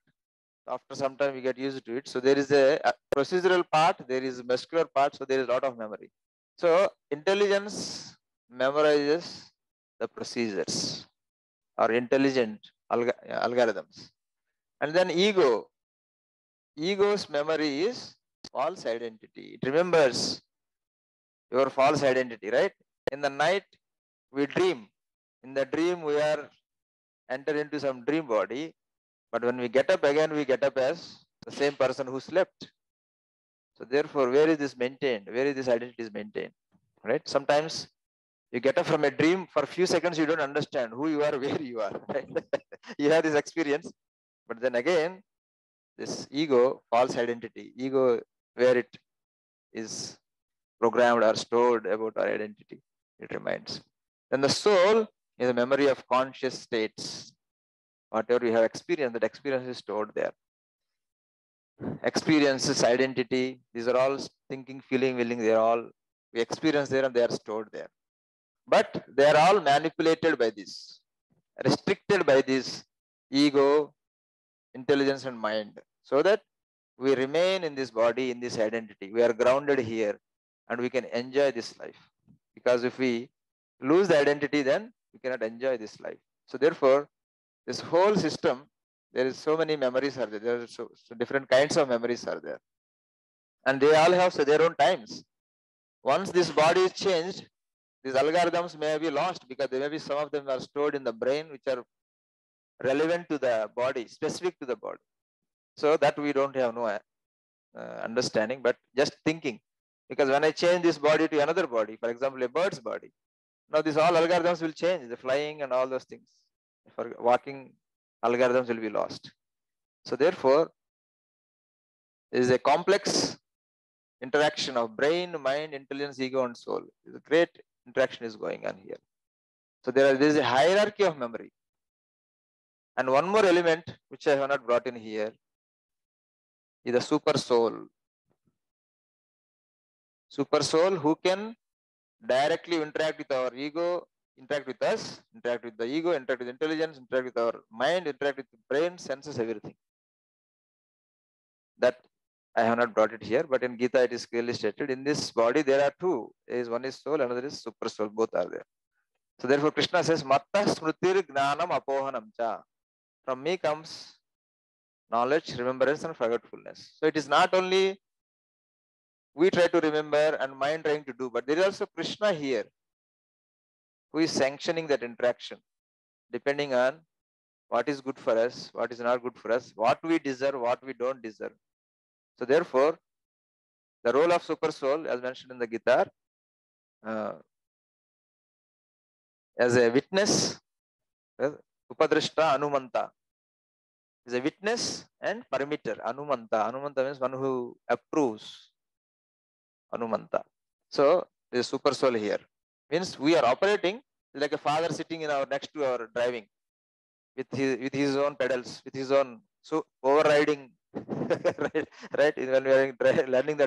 B: After some time, we get used to it. So there is a procedural part, there is a muscular part, so there is a lot of memory. So intelligence memorizes the procedures or intelligent algorithms. And then ego's memory is false identity. It remembers your false identity, right? In the night, we dream. In the dream, we are enter into some dream body, but when we get up again, we get up as the same person who slept. So therefore, where is this maintained? Where is this identity is maintained? Right? Sometimes you get up from a dream, for a few seconds you don't understand who you are, where you are. Right? You have this experience, but then again, this ego, false identity, ego where it is programmed or stored about our identity, it remains. Then the soul is a memory of conscious states. Whatever you have experienced, that experience is stored there. Experiences, identity, these are all thinking, feeling, willing, they are all, we experience there and they are stored there. But they are all manipulated by this, restricted by this ego, intelligence and mind, so that we remain in this body, in this identity. We are grounded here and we can enjoy this life. Because if we lose the identity, then we cannot enjoy this life. So therefore, this whole system, there is so many memories are there. There are so different kinds of memories are there. And they all have their own times. Once this body is changed, these algorithms may be lost because there may be some of them are stored in the brain which are relevant to the body, specific to the body. So that we don't have no understanding, but just thinking. Because when I change this body to another body, for example, a bird's body, now these all algorithms will change, the flying and all those things. For walking, algorithms will be lost. So therefore, there is a complex interaction of brain, mind, intelligence, ego, and soul. A great interaction is going on here. So there is a hierarchy of memory. And one more element which I have not brought in here is the super soul. Super soul who can directly interact with our ego, interact with us, interact with the ego, interact with intelligence, interact with our mind, interact with the brain, senses, everything. That I have not brought it here, but in Gita it is clearly stated. In this body there are two. One is soul, another is super soul. Both are there. So therefore Krishna says, Matta smritir gnanam apohanam cha. From me comes knowledge, remembrance, and forgetfulness. So it is not only we try to remember and mind trying to do, but there is also Krishna here who is sanctioning that interaction, depending on what is good for us, what is not good for us, what we deserve, what we don't deserve. So therefore, the role of super soul, as mentioned in the Gita, as a witness, upadrishta anumanta, is a witness and permitter. Anumanta means one who approves. Anumanta. So there is super soul here. Means we are operating like a father sitting in our next to our driving with his own pedals, with his own overriding. right? When we are learning the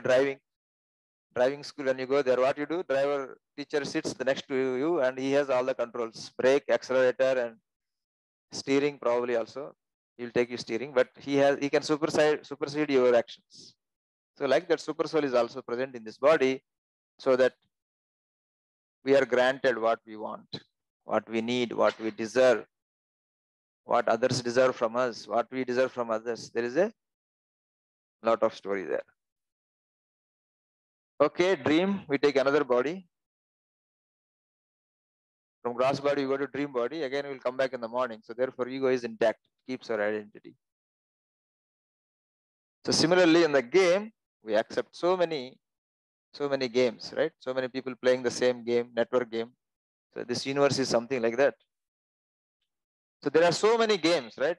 B: driving school, when you go there, what you do? Driver teacher sits next to you and he has all the controls, brake, accelerator, and steering probably also. He will take you steering, but he can supersede your actions. So like that, super soul is also present in this body, so that we are granted what we want, what we need, what we deserve, what others deserve from us, what we deserve from others. There is a lot of story there. Okay, dream, we take another body. From gross body, we go to dream body. Again, we will come back in the morning. So therefore, ego is intact, keeps our identity. So similarly, in the game, we accept so many games, right? So many people playing the same game, network game. So this universe is something like that. So there are so many games, right?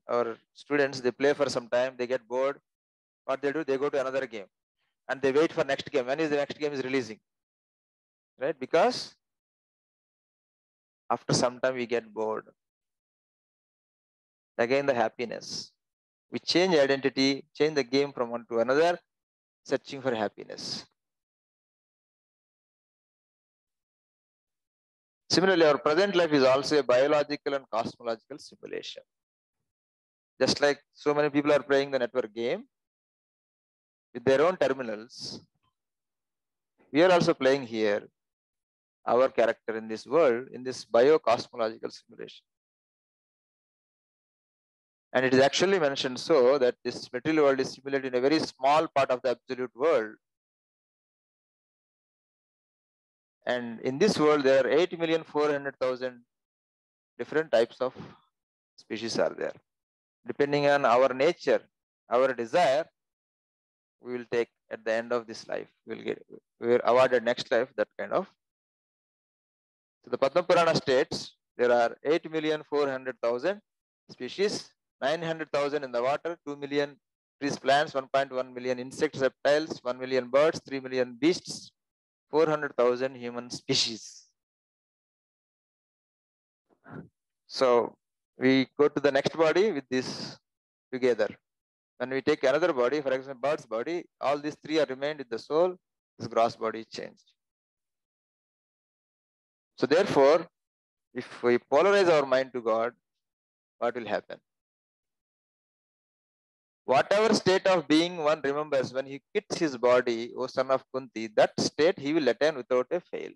B: Our students, they play for some time, they get bored. What they do, they go to another game and they wait for next game. When is the next game is releasing? Right? Because after some time we get bored. Again, the happiness. We change identity, change the game from one to another, searching for happiness. Similarly, our present life is also a biological and cosmological simulation. Just like so many people are playing the network game with their own terminals, we are also playing here our character in this world, in this bio-cosmological simulation. And it is actually mentioned so that this material world is simulated in a very small part of the absolute world. And in this world, there are 8,400,000 different types of species are there. Depending on our nature, our desire, we will take at the end of this life. We are awarded next life, that kind of. So the Padma Purana states there are 8,400,000 species, 900,000 in the water, 2 million trees, plants, 1.1 million insects, reptiles, 1 million birds, 3 million beasts, 400,000 human species. So we go to the next body with this together. When we take another body, for example, bird's body, all these three are remained with the soul, this gross body is changed. So therefore, if we polarize our mind to God, what will happen? Whatever state of being one remembers when he quits his body, O son of Kunti, that state he will attain without a fail.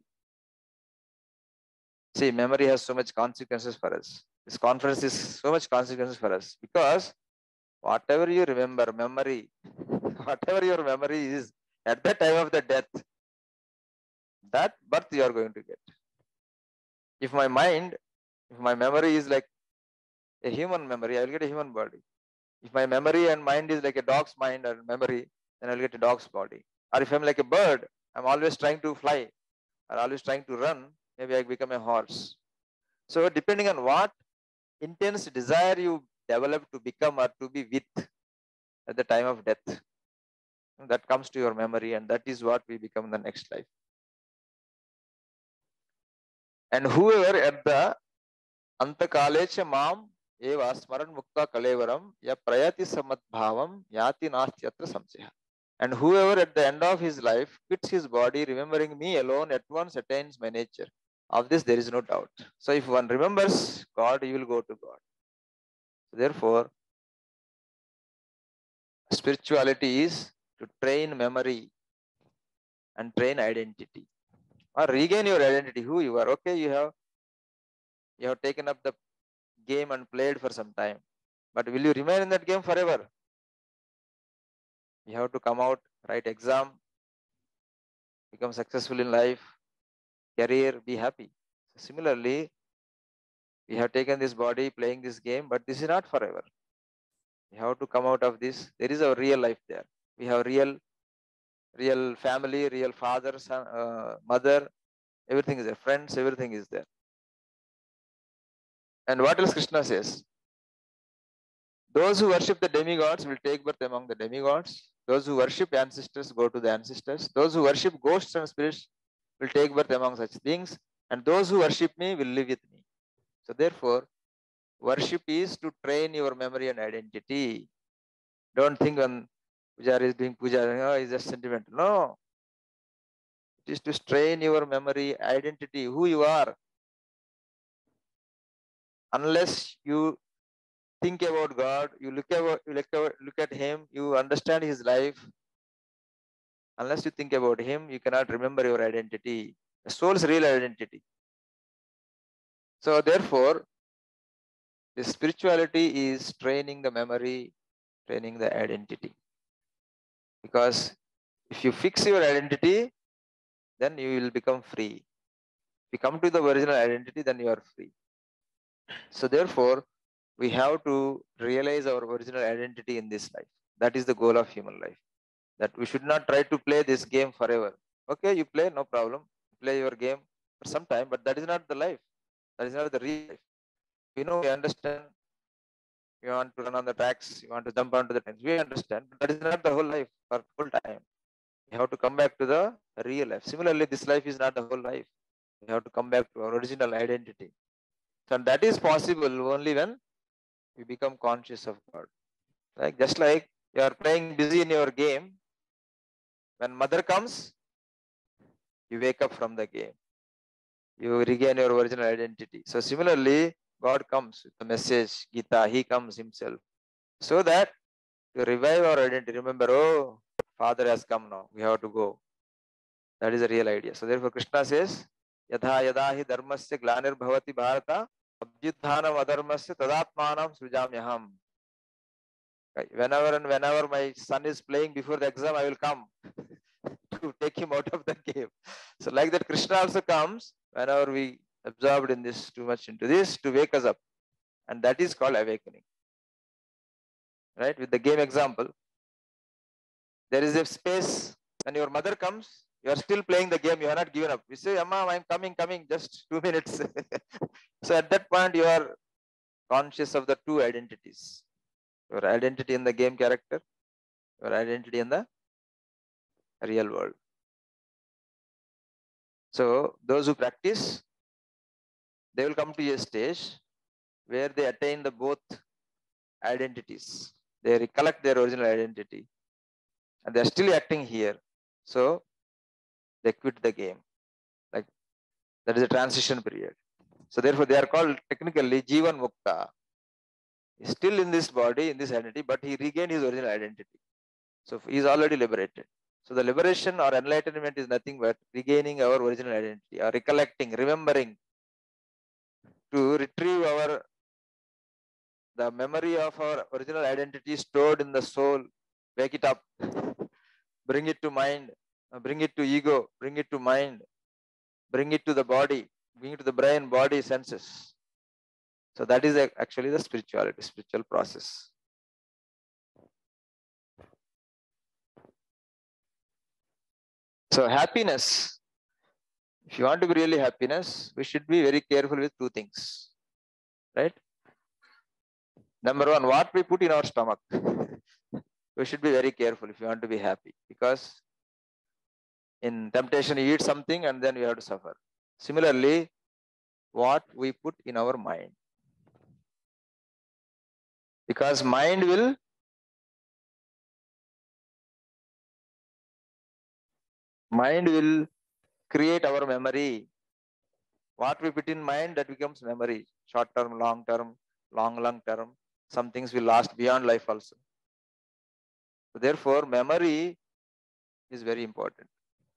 B: See, memory has so much consequences for us. This conference is so much consequences for us because whatever you remember, memory, whatever your memory is at the time of the death, that birth you are going to get. If my mind, if my memory is like a human memory, I will get a human body. If my memory and mind is like a dog's mind or memory, then I'll get a dog's body. Or if I'm like a bird, I'm always trying to fly or always trying to run, maybe I become a horse. So depending on what intense desire you develop to become or to be with at the time of death, that comes to your memory, and that is what we become in the next life. And whoever at the antakalecha mam eva smaran mukta kalevaram ya prayati samadbhavam yati nastyatra samsaya. And whoever at the end of his life quits his body, remembering me alone, at once attains my nature. Of this there is no doubt. So if one remembers God, he will go to God. Therefore, spirituality is to train memory and train identity, or regain your identity, who you are. Okay, you have taken up the game and played for some time, but will you remain in that game forever? You have to come out, write exam, become successful in life, career, be happy. So similarly, we have taken this body playing this game, but this is not forever. We have to come out of this. There is a real life there. We have real family, real father, son, mother, everything is there. Friends, everything is there. And what else Krishna says? Those who worship the demigods will take birth among the demigods. Those who worship ancestors go to the ancestors. Those who worship ghosts and spirits will take birth among such things. And those who worship me will live with me. So therefore, worship is to train your memory and identity. Don't think when Pujari is doing puja, oh, it's just sentimental. No. It is to strain your memory, identity, who you are. Unless you think about God, you look at Him, you understand His life. Unless you think about Him, you cannot remember your identity, the soul's real identity. So therefore, the spirituality is training the memory, training the identity. Because if you fix your identity, then you will become free. If you come to the original identity, then you are free. So therefore, we have to realize our original identity in this life. That is the goal of human life. That we should not try to play this game forever. Okay, you play, no problem. Play your game for some time, but that is not the life. That is not the real life. We understand. You want to run on the tracks, you want to jump onto the trains. We understand, but that is not the whole life for full time. We have to come back to the real life. Similarly, this life is not the whole life. We have to come back to our original identity. So that is possible only when you become conscious of God. Like just like you are playing busy in your game, when mother comes, you wake up from the game. You regain your original identity. So similarly, God comes with the message, Gita, He comes Himself. So that to revive our identity, remember, oh, Father has come now. We have to go. That is the real idea. So therefore, Krishna says, Yadha yadahi dharmasya glanir bhavati bharata abhyudhanam adharmasya tadatmanam srijamyaham. Right. Whenever my son is playing before the exam, I will come to take him out of the game. So like that, Krishna also comes whenever we absorbed in this too much into this to wake us up. And that is called awakening. Right? With the game example, there is a space when your mother comes, you are still playing the game, you are not given up. You say, Amma, I'm coming, just 2 minutes. So at that point, you are conscious of the two identities. Your identity in the game character, your identity in the real world. So those who practice, they will come to a stage where they attain the both identities. They recollect their original identity and they are still acting here. So they quit the game. Like that is a transition period. So therefore they are called technically Jivan Mukta. He's still in this body, in this identity, but he regained his original identity. So he is already liberated. So the liberation or enlightenment is nothing but regaining our original identity or recollecting, remembering to retrieve the memory of our original identity stored in the soul wake it up, bring it to mind, bring it to ego, bring it to mind, bring it to the body, bring it to the brain, body, senses. So that is actually the spirituality, spiritual process. So happiness, if you want to be really happiness, we should be very careful with two things, right? Number one, what we put in our stomach. We should be very careful if you want to be happy, because in temptation you eat something and then you have to suffer. Similarly, what we put in our mind, because mind will create our memory. What we put in mind, that becomes memory. Short term, long term, long term. Some things will last beyond life also. So therefore, memory is very important,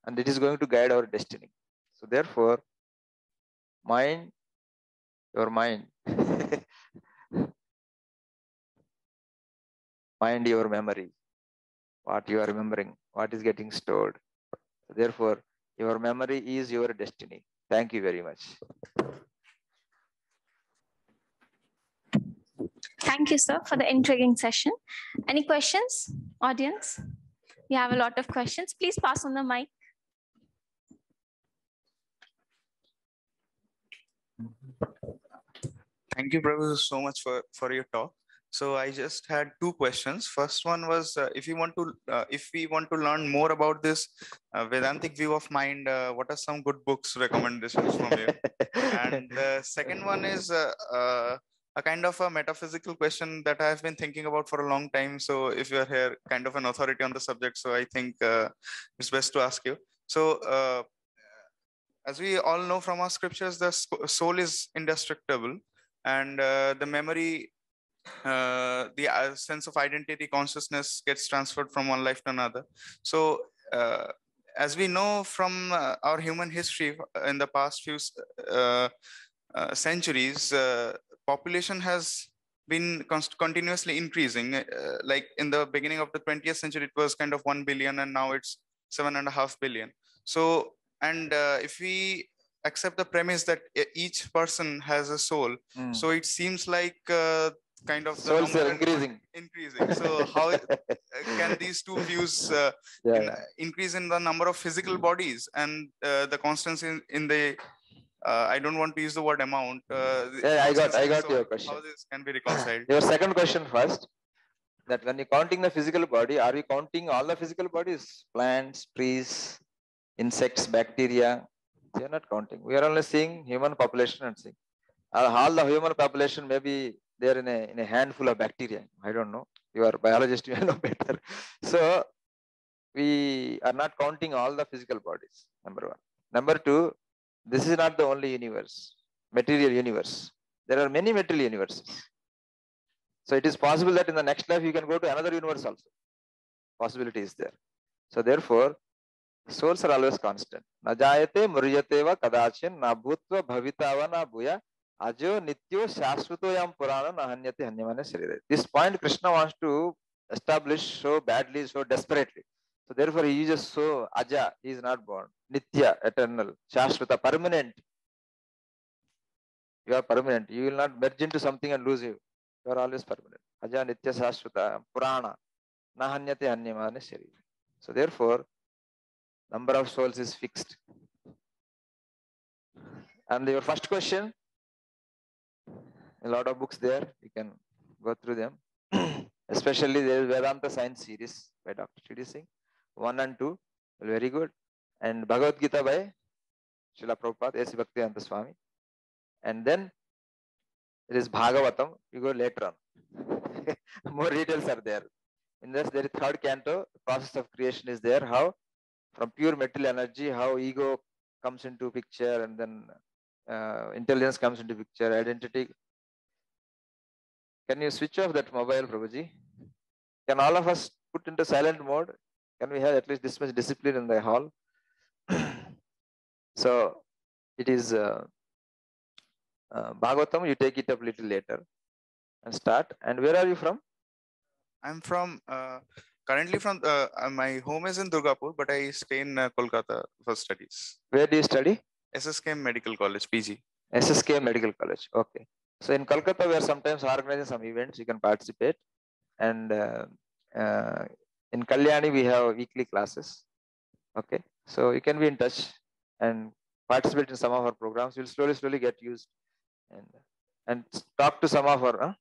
B: and it is going to guide our destiny. So therefore, mind, your mind, mind your memory, what you are remembering, what is getting stored. So therefore, your memory is your destiny. Thank you very much.
A: Thank you, sir, for the intriguing session. Any questions, audience? We have a lot of questions. Please pass on the mic.
C: Thank you, Prabhu, so much for your talk. So I just had two questions. First one was, if we want to learn more about this Vedantic view of mind, what are some good books recommendations from you? And the second one is a kind of a metaphysical question that I've been thinking about for a long time. So if you're here, kind of an authority on the subject, so I think it's best to ask you. So as we all know from our scriptures, the soul is indestructible, and the memory, the sense of identity, consciousness gets transferred from one life to another. So as we know from our human history in the past few centuries, population has been continuously increasing. Like in the beginning of the 20th century, it was kind of 1 billion, and now it's 7.5 billion. So, and if we accept the premise that each person has a soul, so it seems like kind of the
B: Souls
C: number
B: are increasing.
C: So how can these two views increase in the number of physical bodies and the constancy in the I don't want to use the word amount.
B: I got your question.
C: How this can be reconciled?
B: Your second question first, that when you're counting the physical body, are you counting all the physical bodies? Plants, trees, insects, bacteria? We are not counting. We are only seeing human population and seeing. All the human population may be there in a handful of bacteria. I don't know. You are a biologist, you know better. So we are not counting all the physical bodies, number one. Number two, this is not the only universe, material universe. There are many material universes. So it is possible that in the next life you can go to another universe also. Possibility is there. So therefore, souls are always constant. Na jayate muryate va kadachin na bhutva bhavitava na bhuya ajo nityo shashvatoyam purana na hanyate hanyamane sharire. This point Krishna wants to establish so badly, so desperately. So therefore he uses so aja, he is not born. Nitya, eternal, shashvata, permanent. You are permanent. You will not merge into something and lose you. You are always permanent. Aja nitya shashvata, purana, na hanyate hanyamane sharire. So therefore, number of souls is fixed. And your first question, a lot of books there, you can go through them. Especially there is Vedanta Science series by Dr. T.D. Singh, 1 and 2, very good. And Bhagavad Gita by Srila Prabhupada, A.C. Bhaktivedanta Swami. And then there is Bhagavatam, you go later on. More details are there. In this, there is third canto, the process of creation is there, how from pure material energy, how ego comes into picture, and then intelligence comes into picture, identity. Can you switch off that mobile, Prabhuji? Can all of us put into silent mode? Can we have at least this much discipline in the hall? So it is Bhagavatam, you take it up a little later and start. And where are you from?
C: I'm from currently from my home is in Durgapur, but I stay in Kolkata for studies.
B: Where do you study?
C: SSKM Medical College, PG.
B: SSK Medical College. Okay. So in Kolkata, we are sometimes organizing some events. You can participate. And in Kalyani, we have weekly classes. Okay. So you can be in touch and participate in some of our programs. You'll slowly get used and talk to some of our.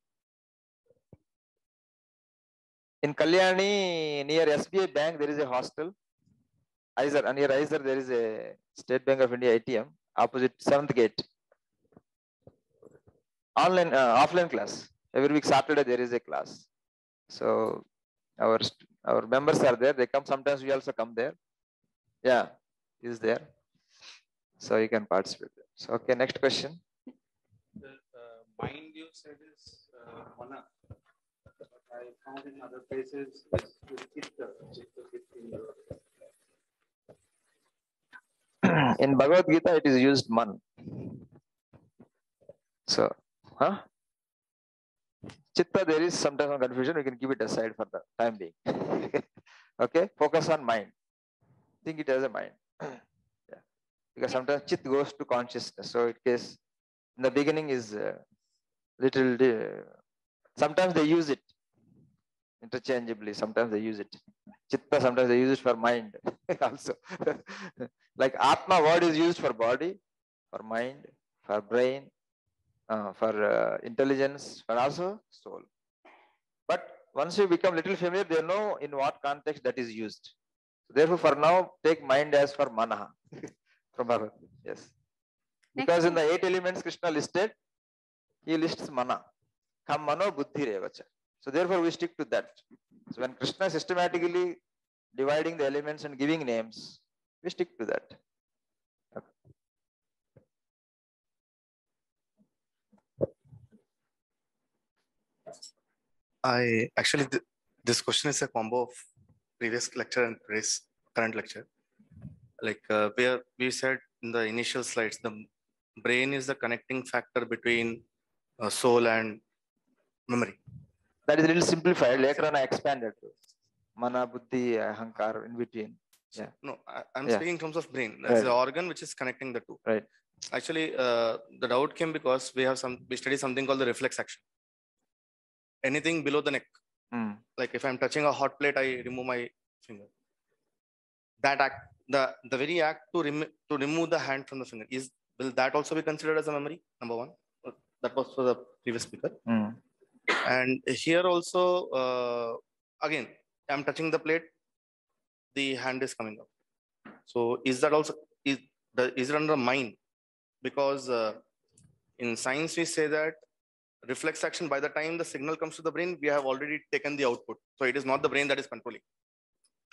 B: In Kalyani, near SBI Bank, there is a hostel. Near Iser, there is a State Bank of India ATM opposite 7th gate. Online, offline class. Every week Saturday there is a class. So our members are there. They come sometimes. We also come there. Yeah, is there. So you can participate. So okay, next question.
C: The mind you said is mana. I found in other places is chitta.
B: In Bhagavad Gita, it is used man. So, Chitta, there is sometimes some confusion. We can keep it aside for the time being. Okay, focus on mind. Think it as a mind. Yeah. Because sometimes Chit goes to consciousness. So, in case in the beginning is little. Sometimes they use it interchangeably. Sometimes they use it. Chitta. Sometimes they use it for mind also. Like Atma word is used for body, for mind, for brain, for intelligence, but also soul. But once you become little familiar, they know in what context that is used. So therefore, for now, take mind as for manaha from Bhagavad. Yes. Because in the 8 elements Krishna listed, he lists mana. Kam mano buddhi revacha. So therefore, we stick to that. So when Krishna systematically dividing the elements and giving names, we stick to that.
D: I actually, this question is a combo of previous lecture and current lecture. Like where we said in the initial slides, the brain is the connecting factor between soul and memory.
B: That is a little simplified. Later on, I expanded to mana, buddhi, ahankar in between. Yeah.
D: No, I'm
B: Yeah.
D: speaking in terms of brain. That's the organ which is connecting the two.
B: Right.
D: Actually, the doubt came because we study something called the reflex action. Anything below the neck, like if I'm touching a hot plate, I remove my finger. That act, the very act to remove the hand from the finger, will that also be considered as a memory? Number one, that was for the previous speaker. And here also, again, I'm touching the plate, the hand is coming up. So is that also is it under mind? Because in science we say that reflex action, by the time the signal comes to the brain, we have already taken the output. So it is not the brain that is controlling.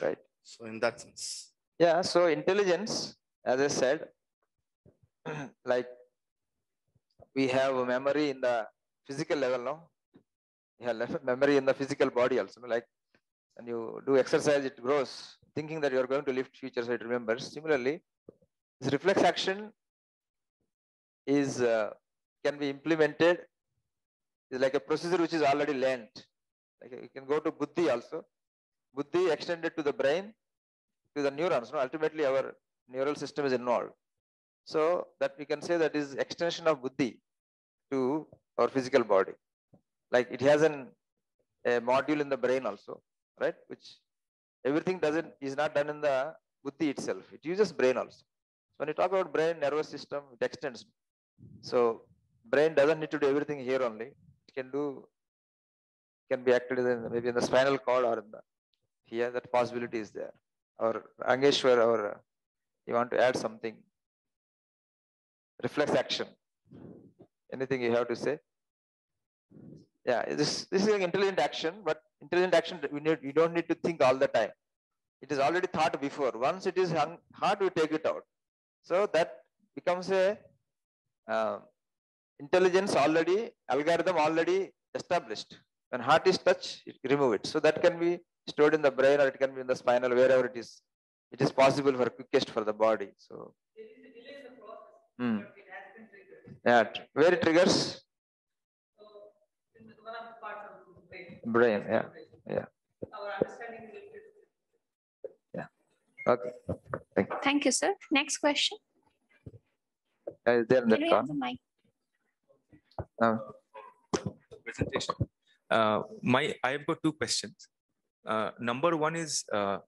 B: Right.
D: So in that sense.
B: Yeah. So intelligence, as I said, like we have a memory in the physical level now. You have memory in the physical body also. Like when you do exercise, it grows, thinking that you are going to lift future, so it remembers. Similarly, this reflex action is can be implemented. Is like a procedure which is already learned. Like you can go to buddhi also. Buddhi extended to the brain, to the neurons. No, ultimately our neural system is involved. So that we can say that is extension of buddhi to our physical body. Like it has a module in the brain also, right? Which everything is not done in the buddhi itself. It uses brain also. So when you talk about brain, nervous system, it extends. So brain doesn't need to do everything here only. It can be acted maybe in the spinal cord or in the here. That possibility is there. Or Angeshwar, or you want to add something? Reflex action. Anything you have to say? Yeah, this is an intelligent action, but intelligent action you don't need to think all the time. It is already thought before. Once it is hard, we take it out. So that becomes a intelligence algorithm already established. When heart is touched, remove it. So that can be stored in the brain, or it can be in the spinal, wherever it is. It is possible for quickest for the body. So yeah, where it triggers? Brain. Yeah. Okay.
A: Thank you, sir. Next question.
B: Is there
A: Can we have
B: on?
A: the mic?
E: Presentation. I've got two questions. Number one is a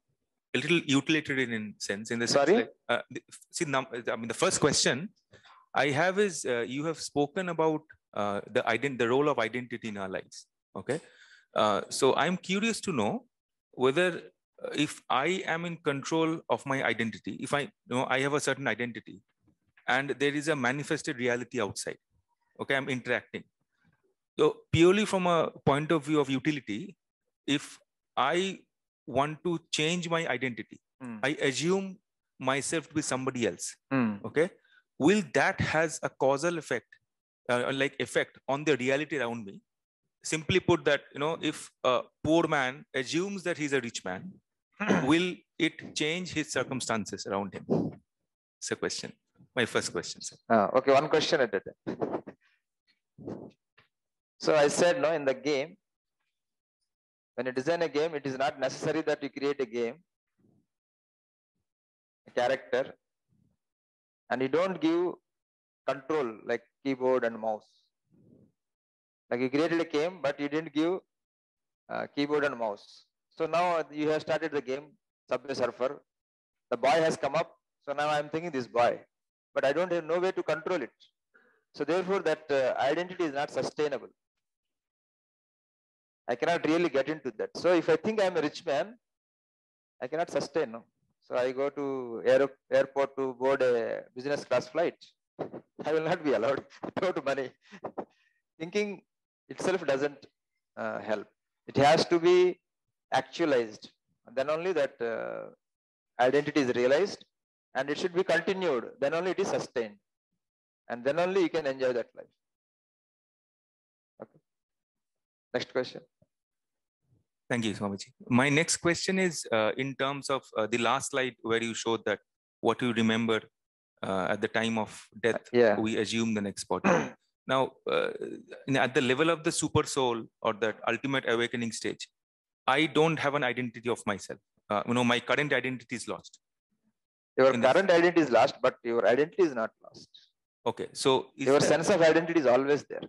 E: little utilitarian in sense, in the sense
B: Sorry?
E: like, the first question I have is, you have spoken about the role of identity in our lives. Okay. So I'm curious to know whether if I am in control of my identity, if I know I have a certain identity and there is a manifested reality outside, okay, I'm interacting. So purely from a point of view of utility, if I want to change my identity, I assume myself to be somebody else. Okay. Will that has a causal effect, effect on the reality around me? Simply put that, if a poor man assumes that he's a rich man, will it change his circumstances around him? It's a question. My first question, sir.
B: Okay, one question at a time. So I said, no, in the game, when you design a game, it is not necessary that you create a game, a character, and you don't give control like keyboard and mouse. Like you created a game, but you didn't give keyboard and mouse. So now you have started the game, Subway Surfer. The boy has come up. So now I'm thinking this boy, but I don't have no way to control it. So therefore that identity is not sustainable. I cannot really get into that. So if I think I'm a rich man, I cannot sustain. No? So I go to airport to board a business class flight. I will not be allowed without money. Thinking itself doesn't help. It has to be actualized. Then only that identity is realized, and it should be continued. Then only it is sustained. And then only you can enjoy that life. Okay. Next question.
E: Thank you, Swamiji. My next question is in terms of the last slide where you showed that what you remember at the time of death, we assume the next body. Now, at the level of the super soul or that ultimate awakening stage, I don't have an identity of myself. My current identity is lost.
B: Your current identity is lost, but your identity is not lost.
E: Okay, so
B: your sense of identity is always there.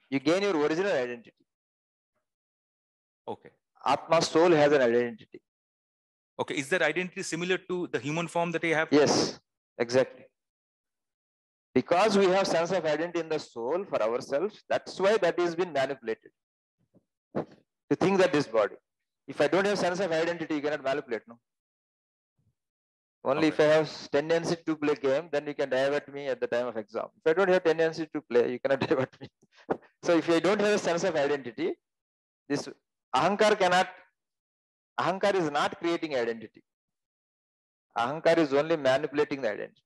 B: You gain your original identity.
E: Okay.
B: Atma soul has an identity.
E: Okay, is that identity similar to the human form that I have?
B: Yes, exactly. Because we have sense of identity in the soul for ourselves, that's why that has been manipulated. To think that this body. If I don't have sense of identity, you cannot manipulate, no? Only if I have tendency to play game, then you can divert me at the time of exam. If I don't have tendency to play, you cannot divert me. So if I don't have a sense of identity, this Ahankar is not creating identity. Ahankar is only manipulating the identity.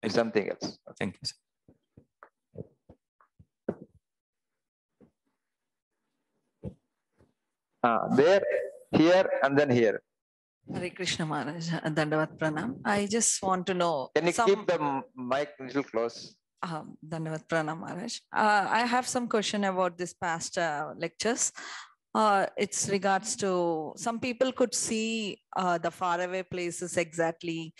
B: It's something else.
E: Thank you, sir.
B: There, here, and then here.
F: Hare Krishna Maharaj, Dandavat Pranam. I just want to know.
B: Can you keep the mic a little close?
F: Dandavat Pranam Maharaj. I have some question about this past lectures. It's regards to some people could see the faraway places exactly.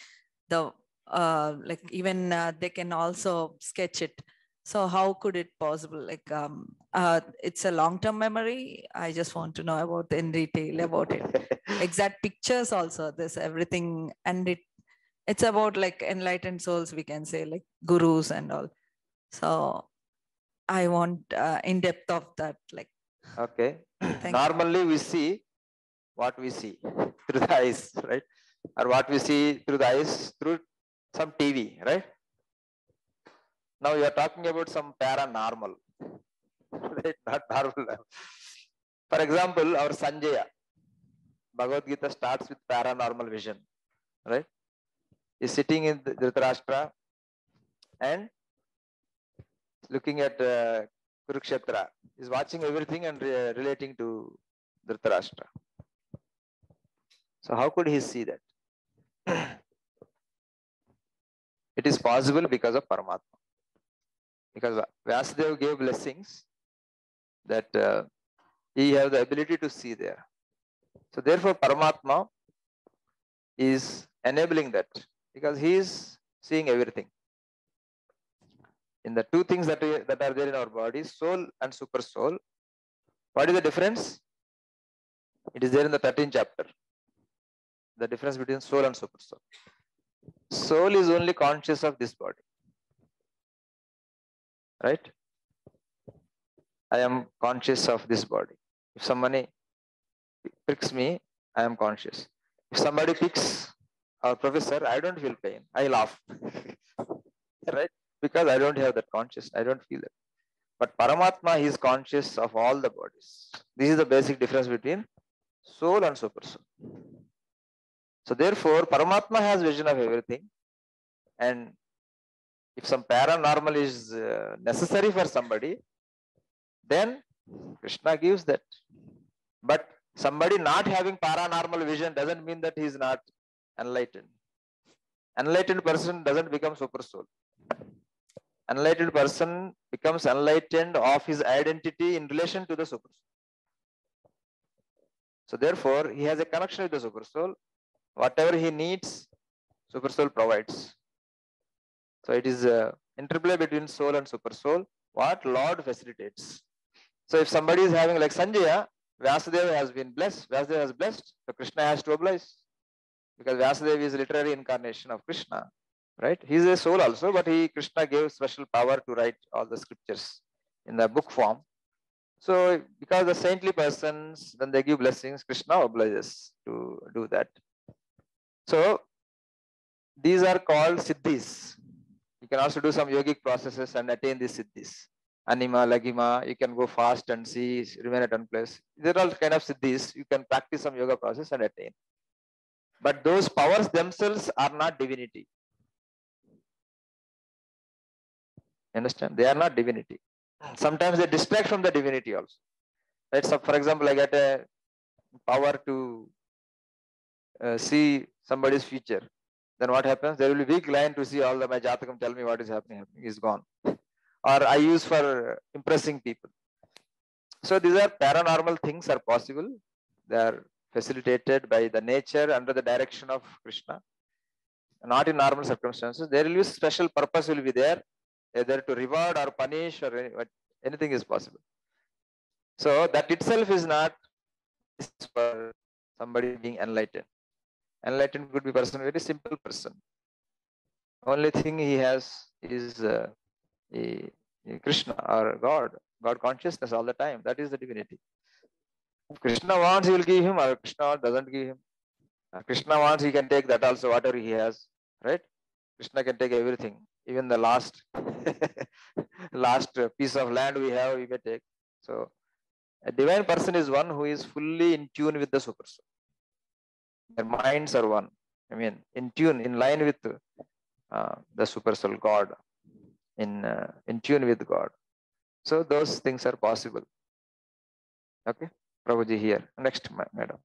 F: Even they can also sketch it. So how could it possible? It's a long-term memory. I just want to know about in detail about it. Exact pictures also. This everything, and it's about like enlightened souls. We can say like gurus and all. So I want in depth of that.
B: Okay. Normally we see what we see through the eyes, right? Or what we see through the eyes through some TV, right? Now you are talking about some paranormal, right? Not normal. For example, our Sanjaya, Bhagavad Gita starts with paranormal vision, right? He's sitting in Dhritarashtra and looking at Kurukshetra. He's watching everything and relating to Dhritarashtra. So how could he see that? It is possible because of Paramatma. Because Vasudeva gave blessings that he have the ability to see there. So therefore, Paramatma is enabling that because he is seeing everything. In the two things that are there in our body, soul and super soul, what is the difference? It is there in the 13th chapter. The difference between soul and super soul. Soul is only conscious of this body. Right? I am conscious of this body. If somebody pricks me, I am conscious. If somebody picks our professor, I don't feel pain. I laugh. Right? Because I don't have that consciousness. I don't feel it. But Paramatma, he is conscious of all the bodies. This is the basic difference between soul and super soul. So therefore, Paramatma has vision of everything. And if some paranormal is necessary for somebody, then Krishna gives that. But somebody not having paranormal vision doesn't mean that he is not enlightened. Enlightened person doesn't become super soul. Enlightened person becomes enlightened of his identity in relation to the super soul. So therefore, he has a connection with the super soul. Whatever he needs, super soul provides. So it is an interplay between soul and super soul. What Lord facilitates. So if somebody is having like Sanjaya, Vasudeva has been blessed. Vasudeva has blessed. So Krishna has to oblige. Because Vasudeva is literary incarnation of Krishna. Right? He is a soul also, but Krishna gave special power to write all the scriptures in the book form. So because the saintly persons, when they give blessings, Krishna obliges to do that. So these are called siddhis. You can also do some yogic processes and attain these siddhis. Anima, lagima, you can go fast and see, remain at one place. These are all kind of siddhis. You can practice some yoga process and attain. But those powers themselves are not divinity. Understand? They are not divinity. Sometimes they distract from the divinity also. Right? So for example, I get a power to see somebody's future. Then what happens? There will be weak line to see all the my jatakam, tell me what is happening. Is gone. Or I use for impressing people. So these are paranormal things are possible. They are facilitated by the nature under the direction of Krishna. Not in normal circumstances. There will be special purpose will be there, either to reward or punish or anything is possible. So that itself is not for somebody being enlightened. Enlightened could be person, very simple person. Only thing he has is Krishna or God consciousness all the time. That is the divinity. If Krishna wants, he will give him, or Krishna doesn't give him. Krishna wants, he can take that also, whatever he has. Right? Krishna can take everything. Even the last piece of land we have, he may take. So a divine person is one who is fully in tune with the super soul. Their minds are one. I mean, in tune, in line with the super soul, God, in tune with God. So those things are possible. Okay, Prabhuji here. Next, madam.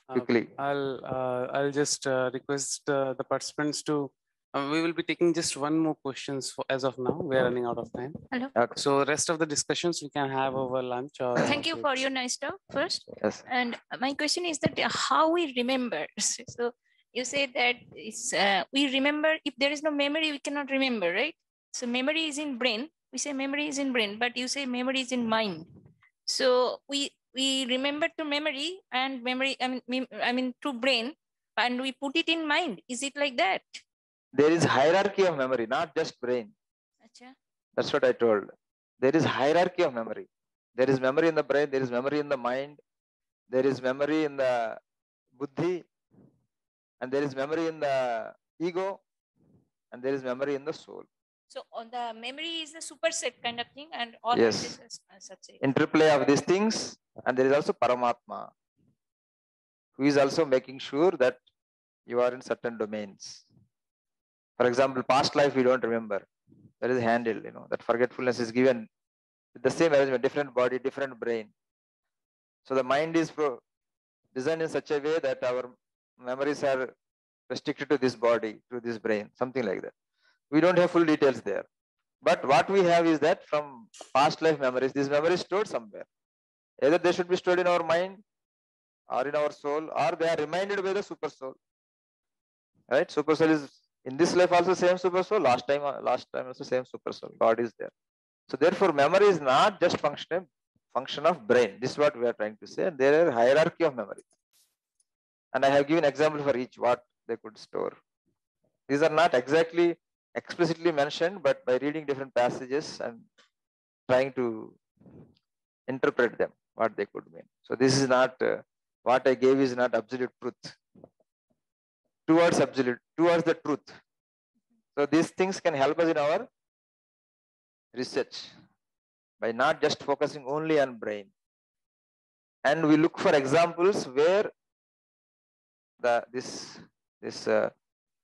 B: Quickly.
G: I'll just request the participants to. We will be taking just one more questions as of now. We are running out of time.
A: Hello.
B: Okay.
G: So rest of the discussions we can have over lunch. Or
A: Thank you for your nice talk first.
B: Yes.
A: And my question is that how we remember. So you say that it's, we remember, if there is no memory, we cannot remember, right? So memory is in brain. We say memory is in brain, but you say memory is in mind. So we remember to memory and memory, I mean through brain, and we put it in mind. Is it like that?
B: There is hierarchy of memory, not just brain.
A: Achha.
B: That's what I told. There is hierarchy of memory. There is memory in the brain, there is memory in the mind, there is memory in the buddhi, and there is memory in the ego, and there is memory in the soul.
A: So on the memory is the superset kind of thing, and all
B: Yes.
A: this is such a
B: Interplay of these things, and there is also Paramatma, who is also making sure that you are in certain domains. For example, past life we don't remember. That is handled, that forgetfulness is given with the same arrangement, different body, different brain. So the mind is designed in such a way that our memories are restricted to this body, to this brain, something like that. We don't have full details there. But what we have is that from past life memories, these memories stored somewhere. Either they should be stored in our mind, or in our soul, or they are reminded by the super soul. Right? Super soul is in this life also same super soul. Last time also same super soul. God is there. So therefore, memory is not just function of brain. This is what we are trying to say. There are hierarchy of memory. And I have given example for each what they could store. These are not exactly explicitly mentioned, but by reading different passages and trying to interpret them, what they could mean. So this is not, what I gave is not absolute truth. Towards the truth. So these things can help us in our research by not just focusing only on brain. And we look for examples where this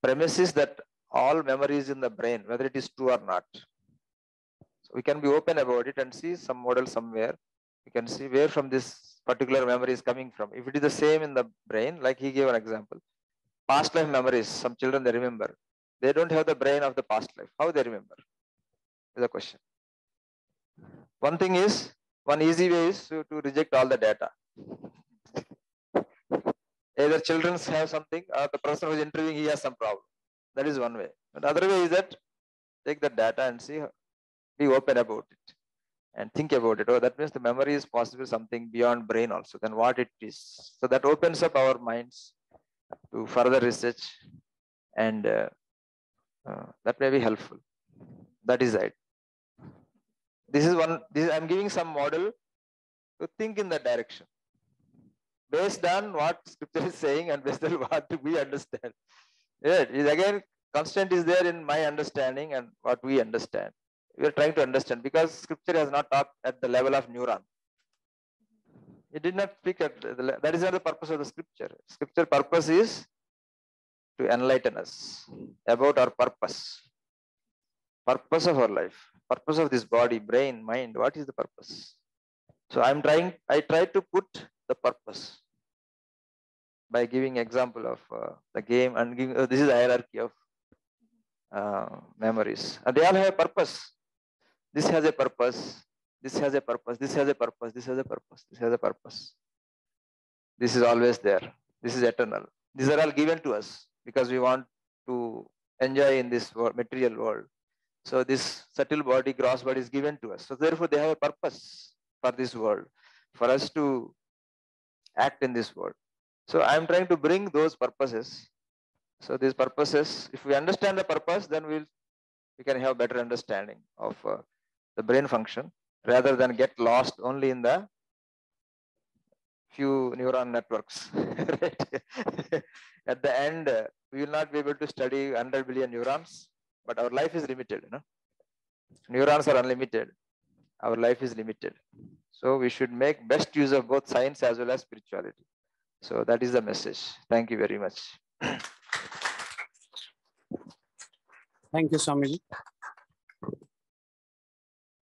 B: premise is that all memory is in the brain, whether it is true or not. So we can be open about it and see some model somewhere. We can see where from this particular memory is coming from. If it is the same in the brain, like he gave an example, past life memories, some children they remember. They don't have the brain of the past life. How they remember? Is the question. One thing is, one easy way is to reject all the data. Either children have something or the person who is interviewing, he has some problem. That is one way. But the other way is that take the data and see, be open about it and think about it. Oh, that means the memory is possible something beyond brain also, then what it is. So that opens up our minds to further research, and that may be helpful. That is it. I'm giving some model to think in that direction based on what scripture is saying and based on what we understand. Yeah, it is again, constant is there in my understanding and what we understand. We are trying to understand because scripture has not talked at the level of neuron. It did not speak at that is not the purpose of the scripture. Scripture purpose is to enlighten us about our purpose of our life, purpose of this body, brain, mind. What is the purpose? So I try to put the purpose by giving example of the game and giving, this is the hierarchy of memories. And they all have a purpose. This has a purpose. This has a purpose. This has a purpose. This has a purpose. This has a purpose. This is always there. This is eternal. These are all given to us because we want to enjoy in this world, material world. So this subtle body, gross body is given to us. So therefore they have a purpose for this world, for us to act in this world. So I'm trying to bring those purposes. So these purposes, if we understand the purpose, then we can have better understanding of the brain function rather than get lost only in the few neuron networks. Right? At the end, we will not be able to study 100 billion neurons, but our life is limited. Neurons are unlimited. Our life is limited. So we should make best use of both science as well as spirituality. So that is the message. Thank you very much.
G: Thank you, Swamiji.